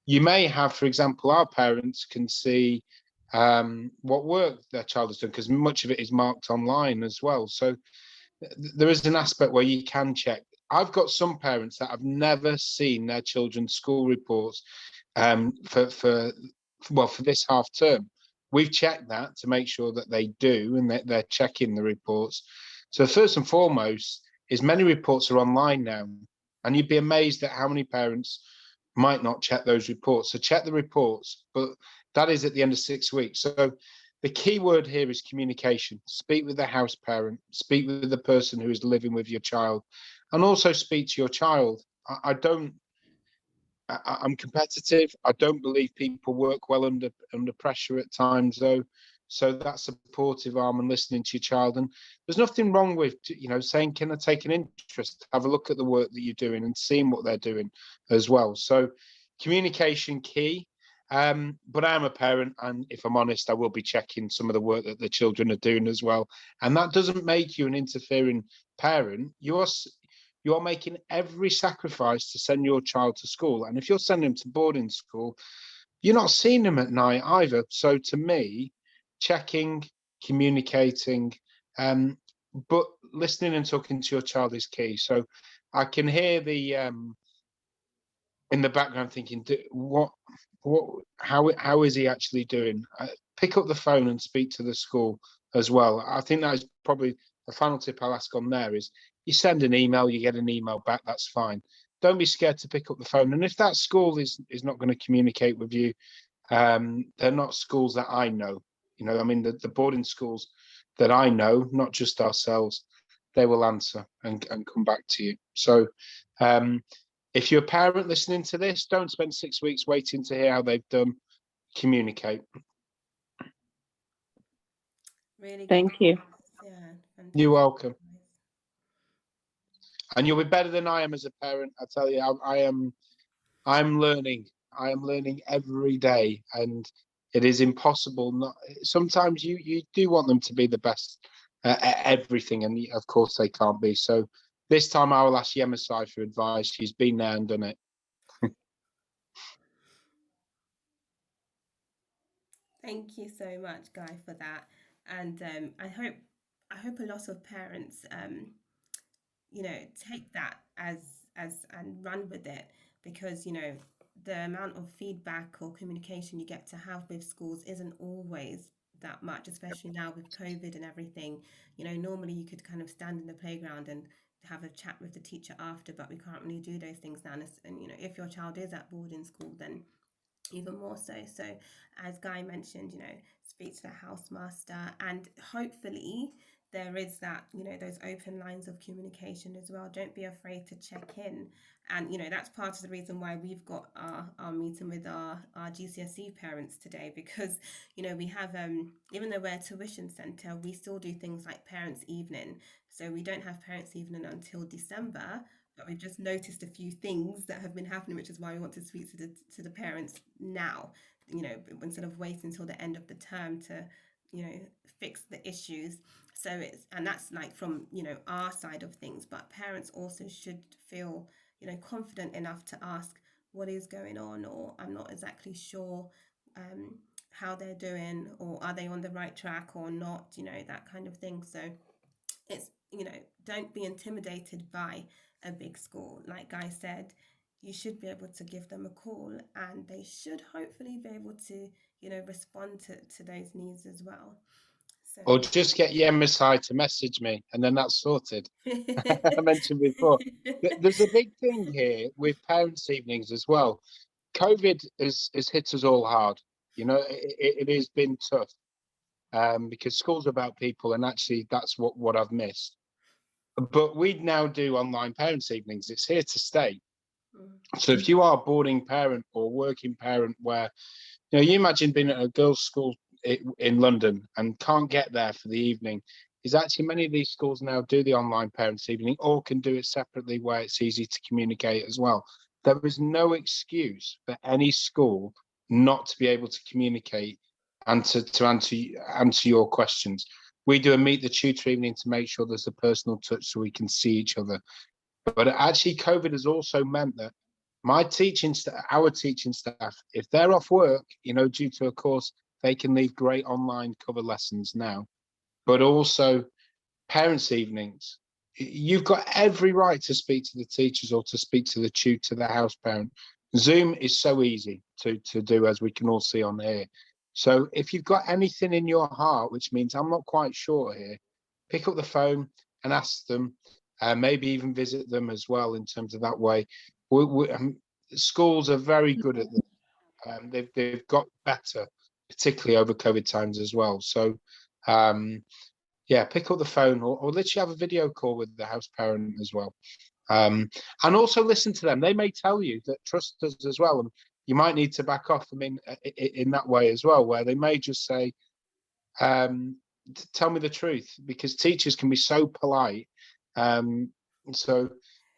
You may have, for example, our parents can see what work their child has done, because much of it is marked online as well. So there is an aspect where you can check. I've got some parents that have never seen their children's school reports for this half term. We've checked that to make sure that they do, and that they're checking the reports. So first and foremost is many reports are online now, and you'd be amazed at how many parents might not check those reports. So check the reports, but that is at the end of 6 weeks. So the key word here is communication. Speak with the house parent, speak with the person who is living with your child, and also speak to your child. I'm competitive. I don't believe people work well under pressure at times, though. So that supportive arm and listening to your child. And there's nothing wrong with, saying, can I take an interest, have a look at the work that you're doing and seeing what they're doing as well. So communication key. But I'm a parent, and if I'm honest, I will be checking some of the work that the children are doing as well. And that doesn't make you an interfering parent. You're making every sacrifice to send your child to school. And if you're sending them to boarding school, you're not seeing them at night either. So to me, checking, communicating, but listening and talking to your child is key. So I can hear the in the background thinking, how is he actually doing? Pick up the phone and speak to the school as well. I think that is probably the final tip I'll ask on there is, you send an email, you get an email back, that's fine. Don't be scared to pick up the phone. And if that school is not going to communicate with you, they're not schools that I know. I mean, the boarding schools that I know, not just ourselves, they will answer and come back to you. So if you're a parent listening to this, don't spend 6 weeks waiting to hear how they've done. Communicate. Really good. Thank you. Yeah, fantastic. You're welcome. And you'll be better than I am as a parent. I tell you, I'm learning. I am learning every day, and it is impossible. Sometimes you do want them to be the best at everything, and of course they can't be. So this time I will ask Yemasai for advice. She's been there and done it. Thank you so much, Guy, for that. And I hope a lot of parents, take that as and run with it, because the amount of feedback or communication you get to have with schools isn't always that much, especially now with COVID and everything. Normally you could kind of stand in the playground and have a chat with the teacher after, but we can't really do those things now. And if your child is at boarding school, then even more so. So as Guy mentioned, speak to the housemaster, and hopefully there is that, those open lines of communication as well. Don't be afraid to check in. And that's part of the reason why we've got our meeting with our GCSE parents today, because we have even though we're a tuition centre, we still do things like parents' evening. So we don't have parents' evening until December, but we've just noticed a few things that have been happening, which is why we want to speak to the parents now, instead of waiting until the end of the term to, fix the issues. So that's like from, our side of things, but parents also should feel, confident enough to ask what is going on, or I'm not exactly sure. how they're doing, or are they on the right track or not, that kind of thing. So it's, don't be intimidated by a big school. Like Guy said, you should be able to give them a call, and they should hopefully be able to, respond to those needs as well. So Or just get your MSI to message me, and then that's sorted. I mentioned before, there's a big thing here with parents' evenings as well. COVID has hit us all hard. It has been tough, because school's about people, and actually that's what I've missed. But we now do online parents' evenings. It's here to stay. So if you are a boarding parent or working parent where, you imagine being at a girls' school in London and can't get there for the evening, is actually many of these schools now do the online parents' evening, or can do it separately where it's easy to communicate as well. There is no excuse for any school not to be able to communicate and to answer your questions. We do a meet the tutor evening to make sure there's a personal touch so we can see each other. But actually, COVID has also meant that our teaching staff, if they're off work, due to a course, they can leave great online cover lessons now. But also parents' evenings, you've got every right to speak to the teachers or to speak to the tutor, the house parent. Zoom is so easy to do, as we can all see on here. So if you've got anything in your heart, which means I'm not quite sure here, pick up the phone and ask them, maybe even visit them as well in terms of that way. Schools are very good at this. They've got better, particularly over COVID times as well. So yeah, pick up the phone or literally have a video call with the house parent as well. And also listen to them. They may tell you that trust us as well. And you might need to back off them in that way as well, where they may just say, tell me the truth, because teachers can be so polite. But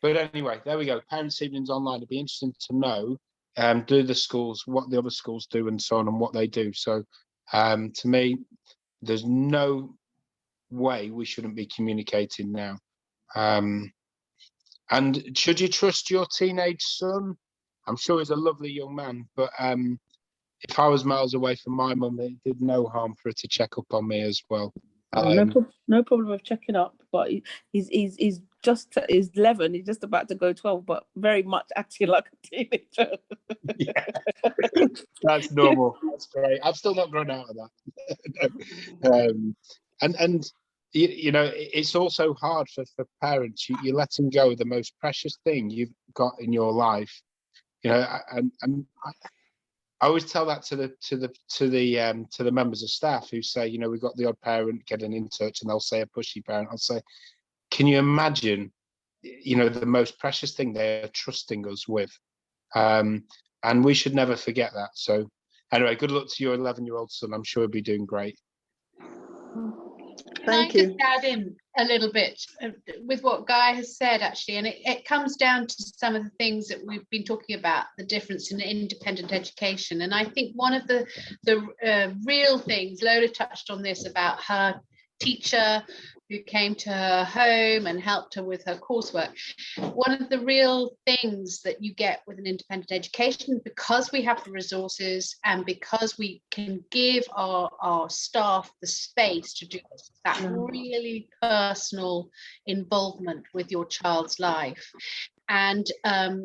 anyway, there we go. Parents' evenings online. It'd be interesting to know, do the schools, what the other schools do and so on, and what they do. So to me, there's no way we shouldn't be communicating now. And should you trust your teenage son? I'm sure he's a lovely young man, but if I was miles away from my mum, it did no harm for her to check up on me as well. No problem with checking up, but he's 11. He's just about to go 12, but very much acting like a teenager. Yeah, that's normal. That's great. I've still not grown out of that. And it's also hard for parents. You let them go of the most precious thing you've got in your life. And I always tell that to the members of staff who say, we've got the odd parent getting in touch, and they'll say a pushy parent. I'll say, can you imagine, the most precious thing they're trusting us with, and we should never forget that. So anyway, good luck to your 11-year-old son. I'm sure he'll be doing great. Thank you. you. Just add in a little bit with what Guy has said, actually, and it comes down to some of the things that we've been talking about, the difference in independent education. And I think one of the real things, Lola touched on this about her teacher who came to her home and helped her with her coursework. One of the real things that you get with an independent education, because we have the resources and because we can give our staff the space to do this, that really personal involvement with your child's life. And I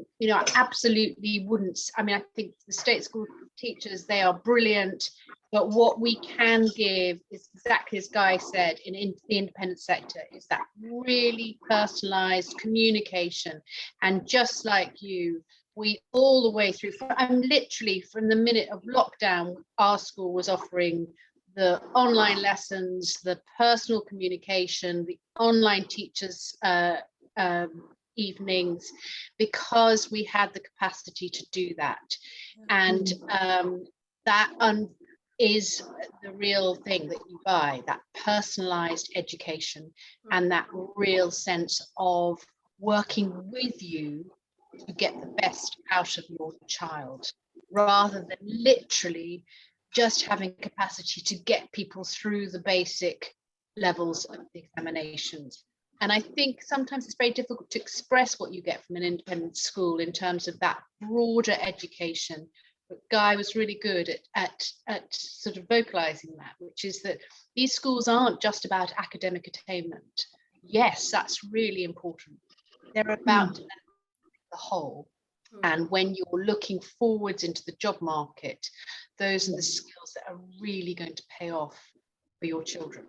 absolutely wouldn't, I think the state school teachers, they are brilliant, but what we can give is exactly as Guy said, in the independent sector, is that really personalized communication. And just like you, we all the way through, literally from the minute of lockdown, our school was offering the online lessons, the personal communication, the online teachers evenings, because we had the capacity to do that. And that is the real thing that you buy, that personalized education and that real sense of working with you to get the best out of your child, rather than literally just having capacity to get people through the basic levels of the examinations. And I think sometimes it's very difficult to express what you get from an independent school in terms of that broader education, but Guy was really good at sort of vocalizing that, which is that these schools aren't just about academic attainment. Yes, that's really important. They're about the whole. And when you're looking forwards into the job market, those are the skills that are really going to pay off for your children.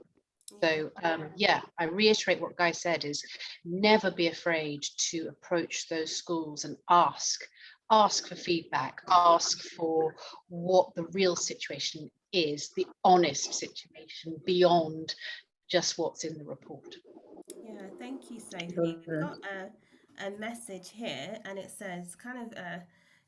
So yeah, I reiterate what Guy said, is never be afraid to approach those schools and ask for feedback, ask for what the real situation is, the honest situation beyond just what's in the report. Yeah, thank you, Sophie. We've got a message here, and it says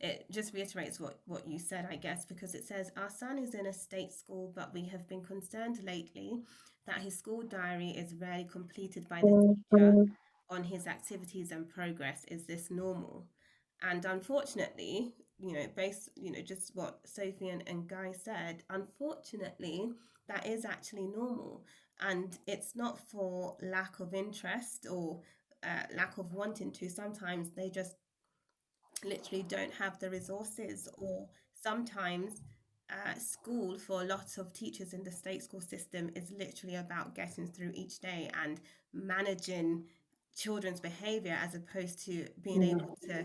it just reiterates what you said, I guess, because it says, our son is in a state school, but we have been concerned lately that his school diary is rarely completed by the teacher on his activities and progress. Is this normal? And unfortunately, just what Sophie and Guy said, unfortunately, that is actually normal. And it's not for lack of interest or lack of wanting to. Sometimes they just literally don't have the resources, or sometimes school for a lot of teachers in the state school system is literally about getting through each day and managing children's behavior, as opposed to being able to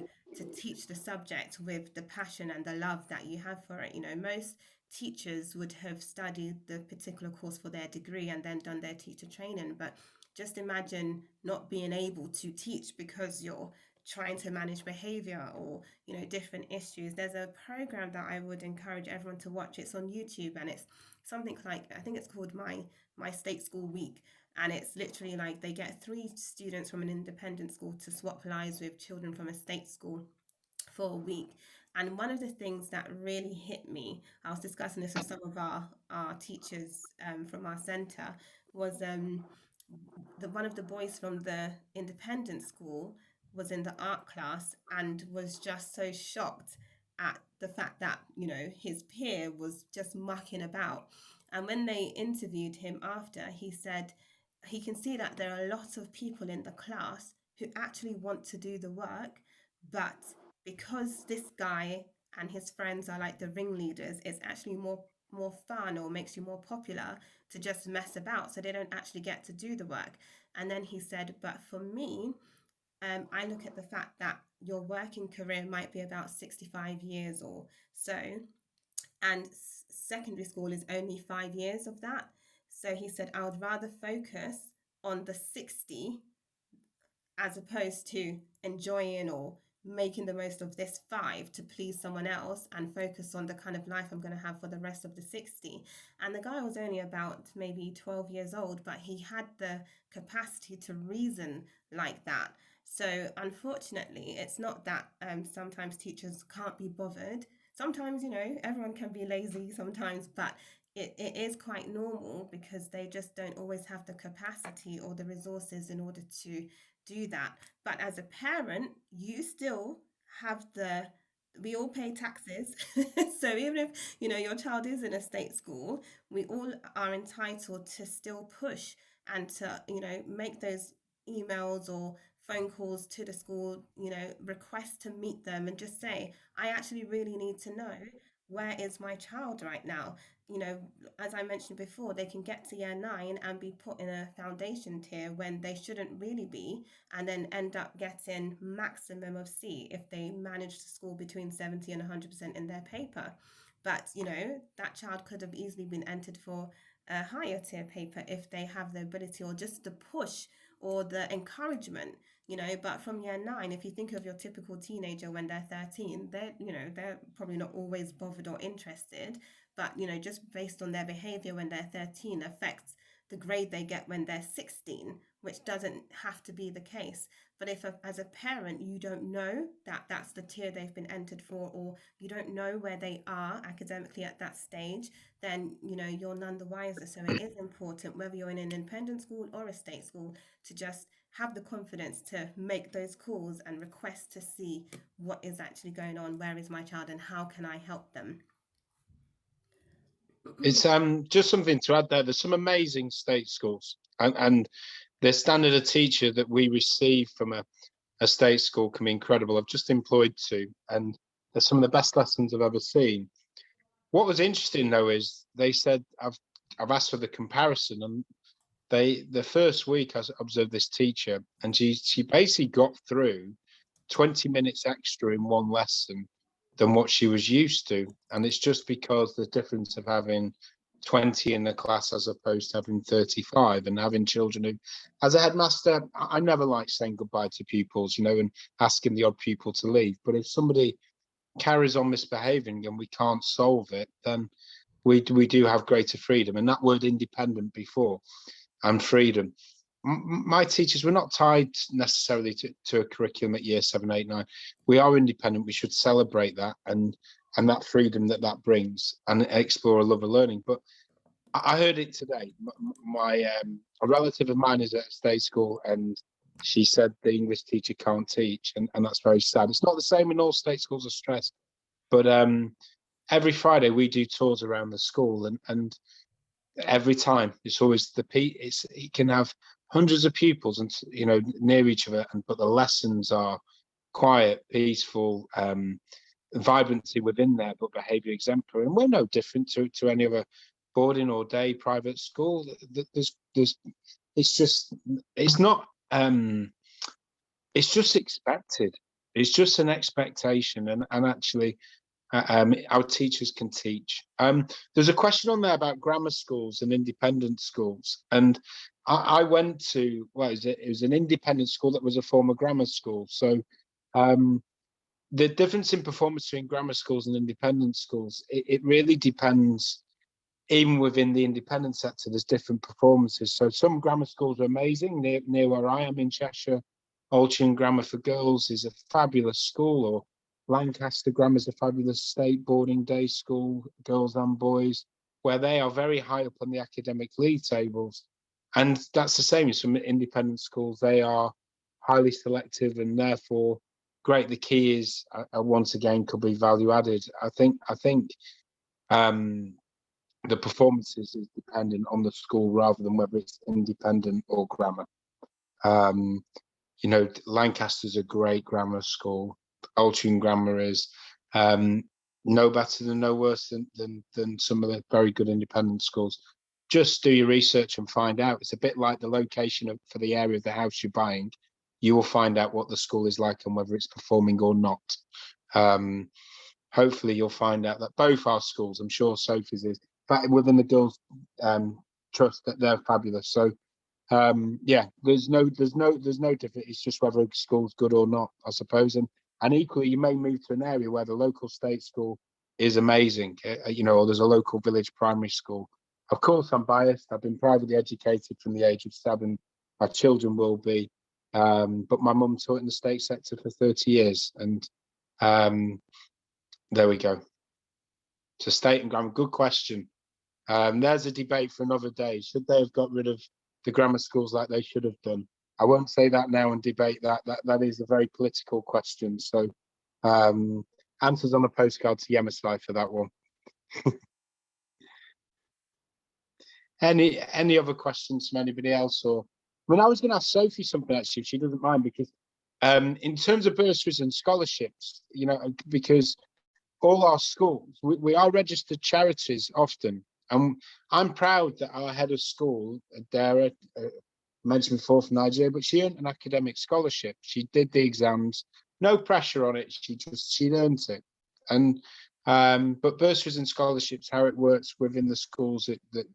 teach the subject with the passion and the love that you have for it. Most teachers would have studied the particular course for their degree and then done their teacher training, but just imagine not being able to teach because you're trying to manage behavior or different issues. There's a program that I would encourage everyone to watch. It's on YouTube, and it's something like, I think it's called my state school week, and it's literally like they get 3 students from an independent school to swap lives with children from a state school for a week. And one of the things that really hit me, I was discussing this with some of our teachers from our centre, was one of the boys from the independent school was in the art class and was just so shocked at the fact that his peer was just mucking about. And when they interviewed him after, he said he can see that there are a lot of people in the class who actually want to do the work, but because this guy and his friends are like the ringleaders, it's actually more fun, or makes you more popular, to just mess about, so they don't actually get to do the work. And then he said, but for me, I look at the fact that your working career might be about 65 years or so, and secondary school is only 5 years of that. So he said, I would rather focus on the 60 as opposed to enjoying or making the most of this 5 to please someone else, and focus on the kind of life I'm going to have for the rest of the 60. And the guy was only about maybe 12 years old, but he had the capacity to reason like that. So unfortunately, it's not that sometimes teachers can't be bothered. Sometimes, everyone can be lazy sometimes, but it is quite normal because they just don't always have the capacity or the resources in order to do that. But as a parent, you still have we all pay taxes. So even if your child is in a state school, we all are entitled to still push and to make those emails or phone calls to the school, request to meet them, and just say, I actually really need to know, where is my child right now? As I mentioned before, they can get to year 9 and be put in a foundation tier when they shouldn't really be, and then end up getting maximum of C if they manage to score between 70 and 100% in their paper. But that child could have easily been entered for a higher tier paper if they have the ability, or just the push or the encouragement. But from year 9, if you think of your typical teenager when they're 13, they're probably not always bothered or interested, but just based on their behavior when they're 13 affects the grade they get when they're 16, which doesn't have to be the case. But if as a parent you don't know that that's the tier they've been entered for, or you don't know where they are academically at that stage, then you're none the wiser. So it is important, whether you're in an independent school or a state school, to just have the confidence to make those calls and request to see what is actually going on, where is my child, and how can I help them. It's just something to add there. There's some amazing state schools, and the standard of teacher that we receive from a state school can be incredible. I've just employed 2, and They're some of the best lessons I've ever seen. What was interesting though is they said I've asked for the comparison, and the first week I observed this teacher, and she basically got through 20 minutes extra in one lesson than what she was used to. And it's just because the difference of having 20 in the class as opposed to having 35, and having children who, as a headmaster, I never like saying goodbye to pupils, and asking the odd pupil to leave. But if somebody carries on misbehaving and we can't solve it, then we do have greater freedom. And that word independent before, and freedom. My teachers were not tied necessarily to a curriculum at year 7, 8, 9. We are independent. We should celebrate that and that freedom that brings, and explore a love of learning. But I heard it today. A relative of mine is at a state school, and she said the English teacher can't teach, and that's very sad. It's not the same in all state schools of stress, but every Friday we do tours around the school, and every time it's always it can have hundreds of pupils and near each other, but the lessons are quiet, peaceful, vibrancy within there, but behavior exemplary. And we're no different to any other boarding or day private school. It's just expected. It's just an expectation, and actually our teachers can teach. There's a question on there about grammar schools and independent schools, and I went to, it was an independent school that was a former grammar school. So the difference in performance between grammar schools and independent schools, it really depends. Even within the independent sector, there's different performances. So some grammar schools are amazing. Near where I am in Cheshire, Altrincham Grammar for Girls is a fabulous school, or Lancaster Grammar is a fabulous state boarding day school, girls and boys, where they are very high up on the academic league tables. And that's the same as some independent schools. They are highly selective and therefore great. The key is, once again, could be value added. I think the performances is dependent on the school rather than whether it's independent or grammar. Lancaster's a great grammar school. Altrincham Grammar is no better than no worse than some of the very good independent schools. Just do your research and find out. It's a bit like the location for the area of the house you're buying. You will find out what the school is like and whether it's performing or not. Hopefully you'll find out that both our schools, I'm sure Sophie's is, but within the girls' trust, that they're fabulous. So there's no difference. It's just whether a school's good or not, I suppose. And equally, you may move to an area where the local state school is amazing, or there's a local village primary school. Of course, I'm biased. I've been privately educated from the age of 7. My children will be, but my mum taught in the state sector for 30 years, and there we go. So state and grammar, good question. There's a debate for another day. Should they have got rid of the grammar schools like they should have done? I won't say that now and debate that. That is a very political question. So answers on a postcard to Yemersly for that one. Any other questions from anybody else? I was going to ask Sophie something actually, if she doesn't mind, because in terms of bursaries and scholarships, because all our schools, we are registered charities often, and I'm proud that our head of school, Dara, mentioned before from Nigeria, but she earned an academic scholarship. She did the exams, no pressure on it. She earned it. And but bursaries and scholarships, how it works within the schools that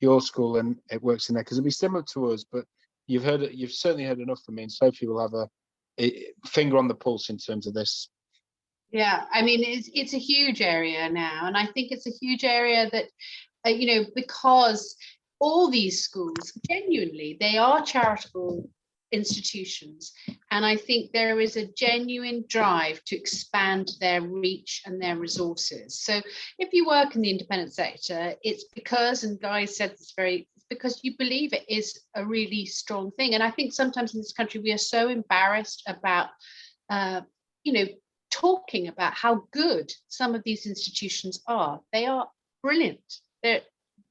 your school, and it works in there, because it'll be similar to us, but you've certainly heard enough from me, and Sophie will have a finger on the pulse in terms of this. Yeah, I mean, it's a huge area now, and I think it's a huge area that because all these schools, genuinely, they are charitable institutions, and I think there is a genuine drive to expand their reach and their resources. So if you work in the independent sector, it's because, and Guy said this because you believe it is a really strong thing. And I think sometimes in this country we are so embarrassed about talking about how good some of these institutions are. They are brilliant.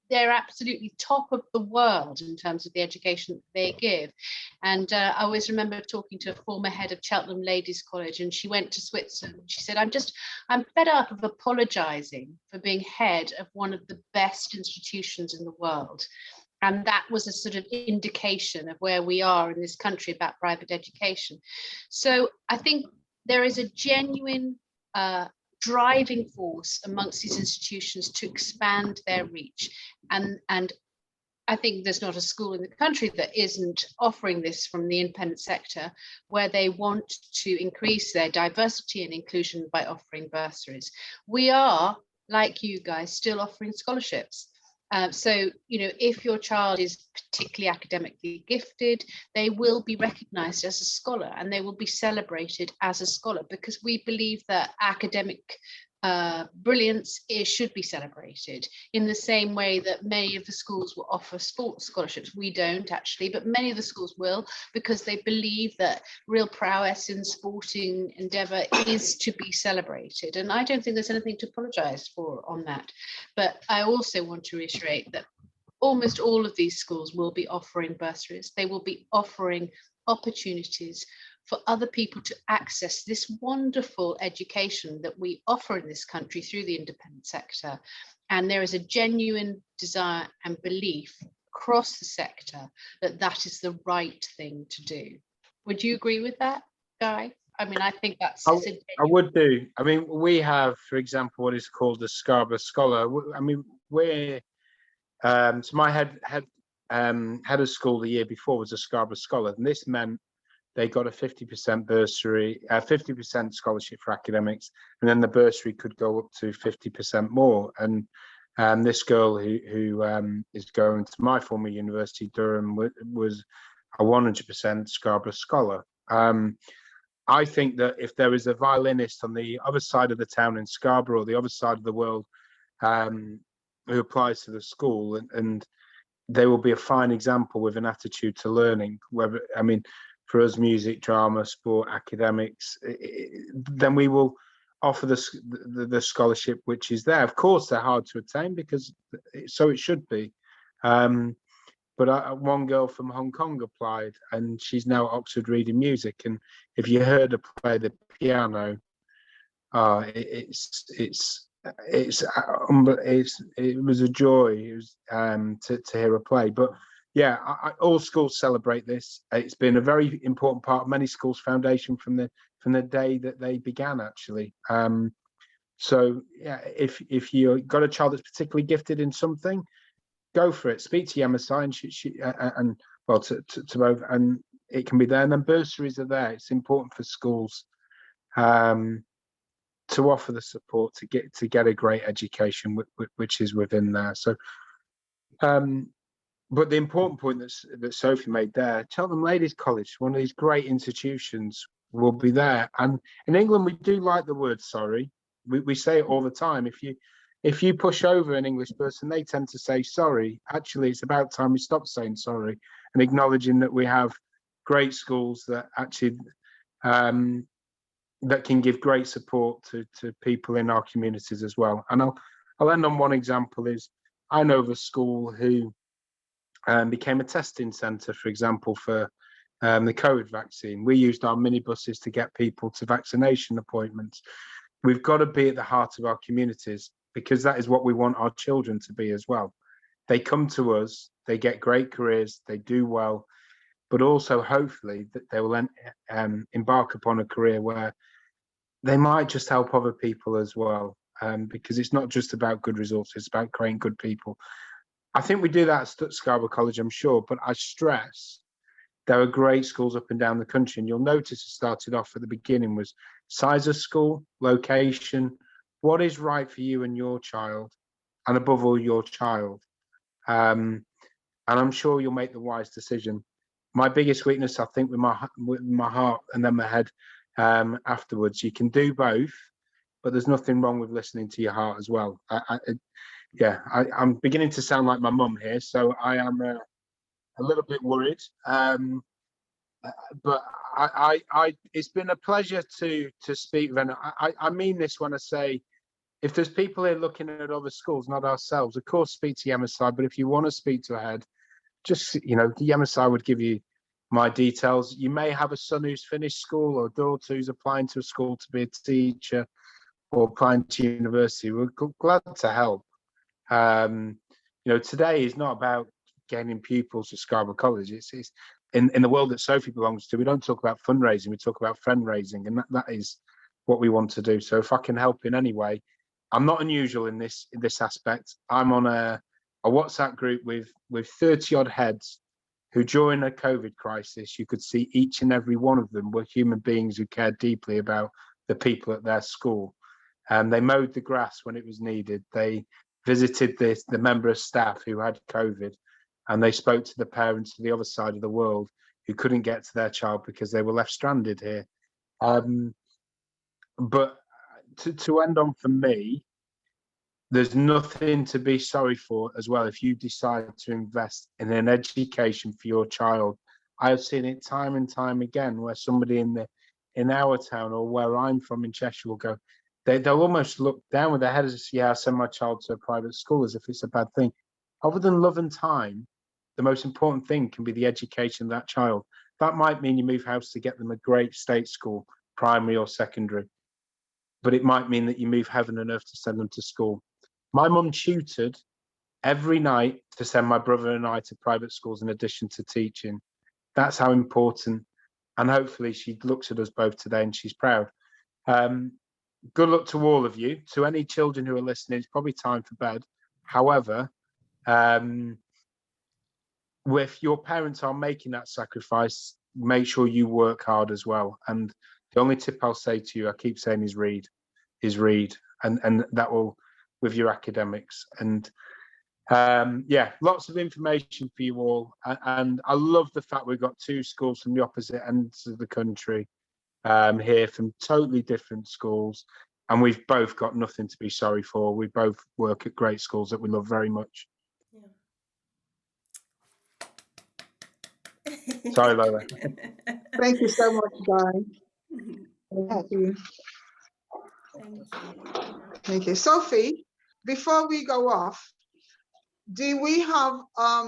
they're absolutely top of the world in terms of the education that they give. And I always remember talking to a former head of Cheltenham Ladies College, and she went to Switzerland. She said, I'm fed up of apologizing for being head of one of the best institutions in the world. And that was a sort of indication of where we are in this country about private education. So I think there is a genuine driving force amongst these institutions to expand their reach. And I think there's not a school in the country that isn't offering this from the independent sector, where they want to increase their diversity and inclusion by offering bursaries. We are, like you guys, still offering scholarships. So, if your child is particularly academically gifted, they will be recognized as a scholar and they will be celebrated as a scholar, because we believe that academic brilliance should be celebrated in the same way that many of the schools will offer sports scholarships. We don't actually, but many of the schools will, because they believe that real prowess in sporting endeavour is to be celebrated. And I don't think there's anything to apologise for on that. But I also want to reiterate that almost all of these schools will be offering bursaries. They will be offering opportunities for other people to access this wonderful education that we offer in this country through the independent sector. And there is a genuine desire and belief across the sector that that is the right thing to do. Would you agree with that, Guy? I mean, I think that's... I would do. I mean, we have, for example, what is called the Scarborough Scholar. I mean, we're... so my head of school the year before was a Scarborough Scholar, and this meant they got a 50% bursary, 50% scholarship for academics, and then the bursary could go up to 50% more. And this girl who is going to my former university, Durham, was a 100% Scarborough Scholar. I think that if there is a violinist on the other side of the town in Scarborough, or the other side of the world, who applies to the school, and they will be a fine example with an attitude to learning, whether, I mean, for us, music, drama, sport, academics, then we will offer the scholarship which is there. Of course, they're hard to attain, because so it should be. But one girl from Hong Kong applied, and she's now at Oxford reading music. And if you heard her play the piano, it was a joy. It was to hear her play. But yeah, all schools celebrate this. It's been a very important part of many schools' foundation from the day that they began, actually. So yeah, if you got a child that's particularly gifted in something, go for it. Speak to MSI and to both, and it can be there. And then bursaries are there. It's important for schools to offer the support to get a great education, which is within there. So. But the important point that Sophie made there, Cheltenham Ladies College, one of these great institutions, will be there. And in England, we do like the word sorry. We say it all the time. If you push over an English person, they tend to say sorry. Actually, it's about time we stop saying sorry and acknowledging that we have great schools that actually that can give great support to people in our communities as well. And I'll end on one example. Is I know of a school who became a testing centre, for example, for the COVID vaccine. We used our minibuses to get people to vaccination appointments. We've got to be at the heart of our communities, because that is what we want our children to be as well. They come to us, they get great careers, they do well, but also hopefully that they will embark upon a career where they might just help other people as well, because it's not just about good results, it's about creating good people. I think we do that at Scarborough College, I'm sure, but I stress there are great schools up and down the country, and you'll notice it started off at the beginning was size of school, location, what is right for you and your child, and above all, your child. And I'm sure you'll make the wise decision. My biggest weakness, I think, with my heart and then my head afterwards, you can do both, but there's nothing wrong with listening to your heart as well. I'm beginning to sound like my mum here, so I am a little bit worried. But it's been a pleasure to speak, Ren. I mean this when I say if there's people here looking at other schools, not ourselves, of course, speak to MSI. But if you want to speak to a head, just, the MSI would give you my details. You may have a son who's finished school or a daughter who's applying to a school to be a teacher or applying to university. We're glad to help. Today is not about gaining pupils at Scarborough College. It's in the world that Sophie belongs to. We don't talk about fundraising, we talk about friend raising, and that is what we want to do. So if I can help in any way, I'm not unusual in this aspect. I'm on a WhatsApp group with 30 odd heads who, during a COVID crisis, you could see each and every one of them were human beings who cared deeply about the people at their school. They mowed the grass when it was needed. They visited the member of staff who had COVID, and they spoke to the parents to the other side of the world who couldn't get to their child because they were left stranded here. But to end on, for me, there's nothing to be sorry for as well if you decide to invest in an education for your child. I've seen it time and time again where somebody in our town or where I'm from in Cheshire will go, they'll almost look down with their head as, yeah, I send my child to a private school as if it's a bad thing. Other than love and time, the most important thing can be the education of that child. That might mean you move house to get them a great state school, primary or secondary, but it might mean that you move heaven and earth to send them to school. My mum tutored every night to send my brother and I to private schools in addition to teaching. That's how important, and hopefully she looks at us both today and she's proud. Good luck to all of you. To any children who are listening, it's probably time for bed. However, if your parents are making that sacrifice, make sure you work hard as well. And the only tip I'll say to you, I keep saying, is read, and that will, with your academics. And lots of information for you all. And I love the fact we've got two schools from the opposite ends of the country here, from totally different schools, and we've both got nothing to be sorry for. We both work at great schools that we love very much. Yeah. Sorry, Lola. Thank you so much, Guy. Thank you. Thank you. Thank you. Sophie, before we go off, do we have a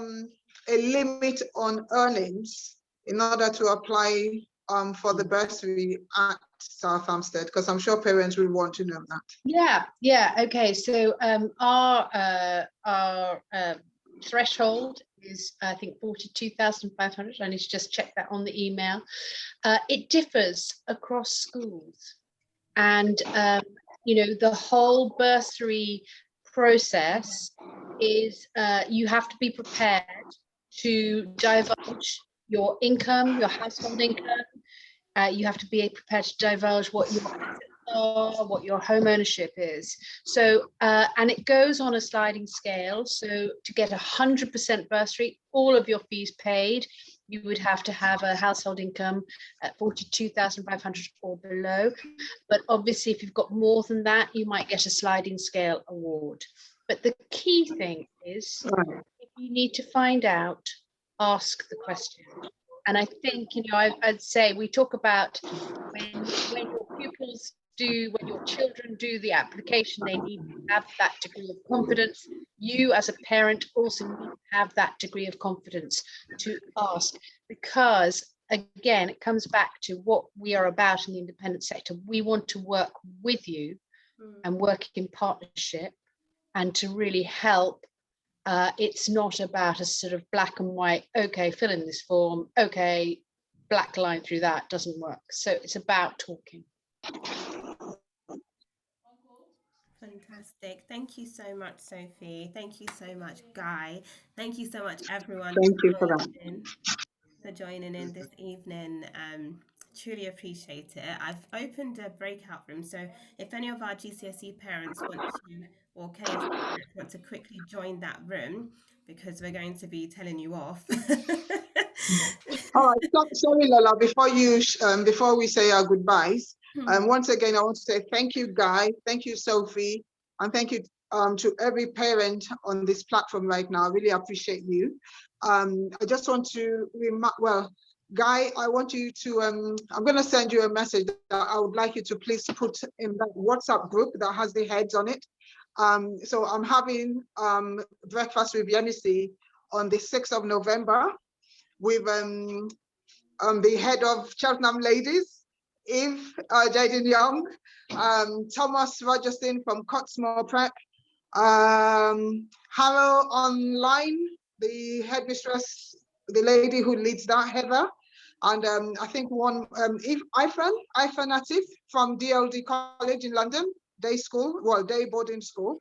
limit on earnings in order to apply for the bursary at South Hampstead? Because I'm sure parents will want to know that. Yeah. Okay. So our threshold is, I think, 42,500. I need to just check that on the email. It differs across schools, and the whole bursary process is you have to be prepared to divulge your income, your household income. You have to be prepared to divulge what your assets are, what your home ownership is. So, and it goes on a sliding scale. So to get 100% bursary, all of your fees paid, you would have to have a household income at 42,500 or below. But obviously, if you've got more than that, you might get a sliding scale award. But the key thing is, if you need to find out, ask the question. And I think, I'd say we talk about when your pupils when your children do the application, they need to have that degree of confidence. You as a parent also need to have that degree of confidence to ask, because again, it comes back to what we are about in the independent sector. We want to work with you and work in partnership and to really help. It's not about a sort of black and white, okay, fill in this form, okay, black line through that, doesn't work. So it's about talking. Fantastic. Thank you so much, Sophie. Thank you so much, Guy. Thank you so much, everyone, Thank you for that. for joining in this evening. Truly appreciate it. I've opened a breakout room, so if any of our GCSE parents want to, or KSE parents want to quickly join that room, because we're going to be telling you off. All right, sorry, Lola, before we say our goodbyes, once again, I want to say thank you, Guy, thank you, Sophie, and thank you to every parent on this platform right now. I really appreciate you. I just want to remark, Guy, I want you to, I'm going to send you a message that I would like you to please put in that WhatsApp group that has the heads on it. So I'm having breakfast with Yenisi on the 6th of November with the head of Cheltenham Ladies, Eve Jaden Young, Thomas Rogerson from Cottesmore Prep, Harrow Online, the headmistress, the lady who leads that, Heather, and I think one, Ifan Natif from DLD College in London, day school, well, day boarding school.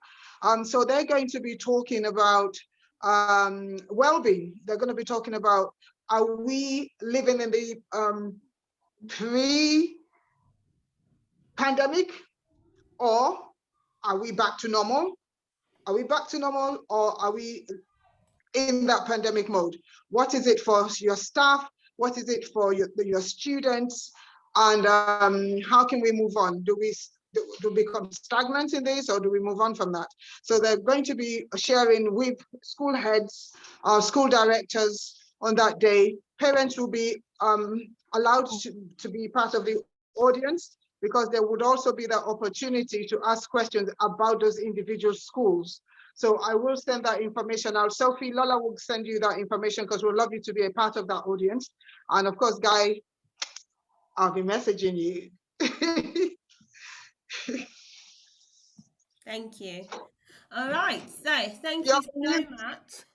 So they're going to be talking about well-being. They're going to be talking about, are we living in the pre-pandemic, or are we back to normal? Are we back to normal, or are we in that pandemic mode? What is it for your staff? What is it for your students? And how can we move on? Do we become stagnant in this, or do we move on from that? So they're going to be sharing with school heads, school directors on that day. Parents will be allowed to be part of the audience, because there would also be the opportunity to ask questions about those individual schools. So I will send that information out. Sophie, Lola will send you that information, because we'd love you to be a part of that audience. And of course, Guy, I'll be messaging you. Thank you. All right, so thank you so much.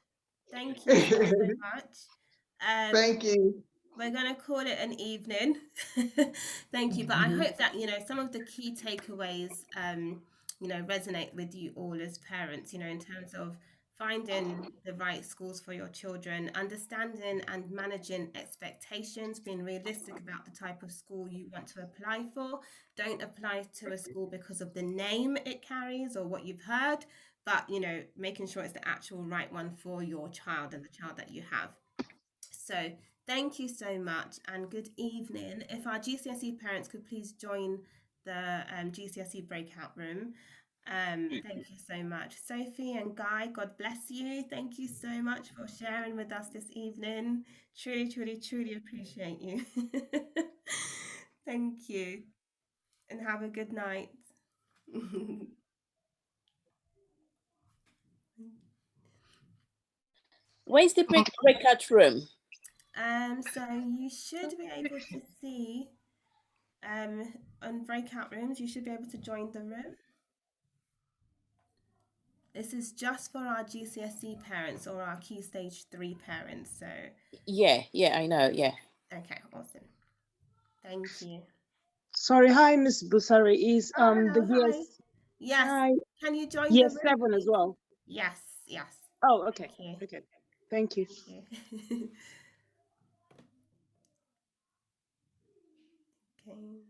Thank you so much. Thank you. We're going to call it an evening. Thank you. But I hope that, some of the key takeaways, resonate with you all as parents, in terms of finding the right schools for your children, understanding and managing expectations, being realistic about the type of school you want to apply for. Don't apply to a school because of the name it carries or what you've heard, but, making sure it's the actual right one for your child and the child that you have. So thank you so much and good evening. If our GCSE parents could please join the GCSE breakout room. Thank you so much. Sophie and Guy, God bless you. Thank you so much for sharing with us this evening. Truly, truly, truly appreciate you. Thank you. And have a good night. Where's the breakout room? So you should be able to see on breakout rooms, you should be able to join the room. This is just for our GCSE parents or our Key Stage 3 parents. So yeah, I know. Yeah. Okay, awesome. Thank you. Sorry, hi, Miss Busari. Is the hi. yes? Yes. Hi. Can you join Yes, the room, 7 as please? well. Yes. Oh, okay. Thank you. Okay. Thank you. Thank you. Okay.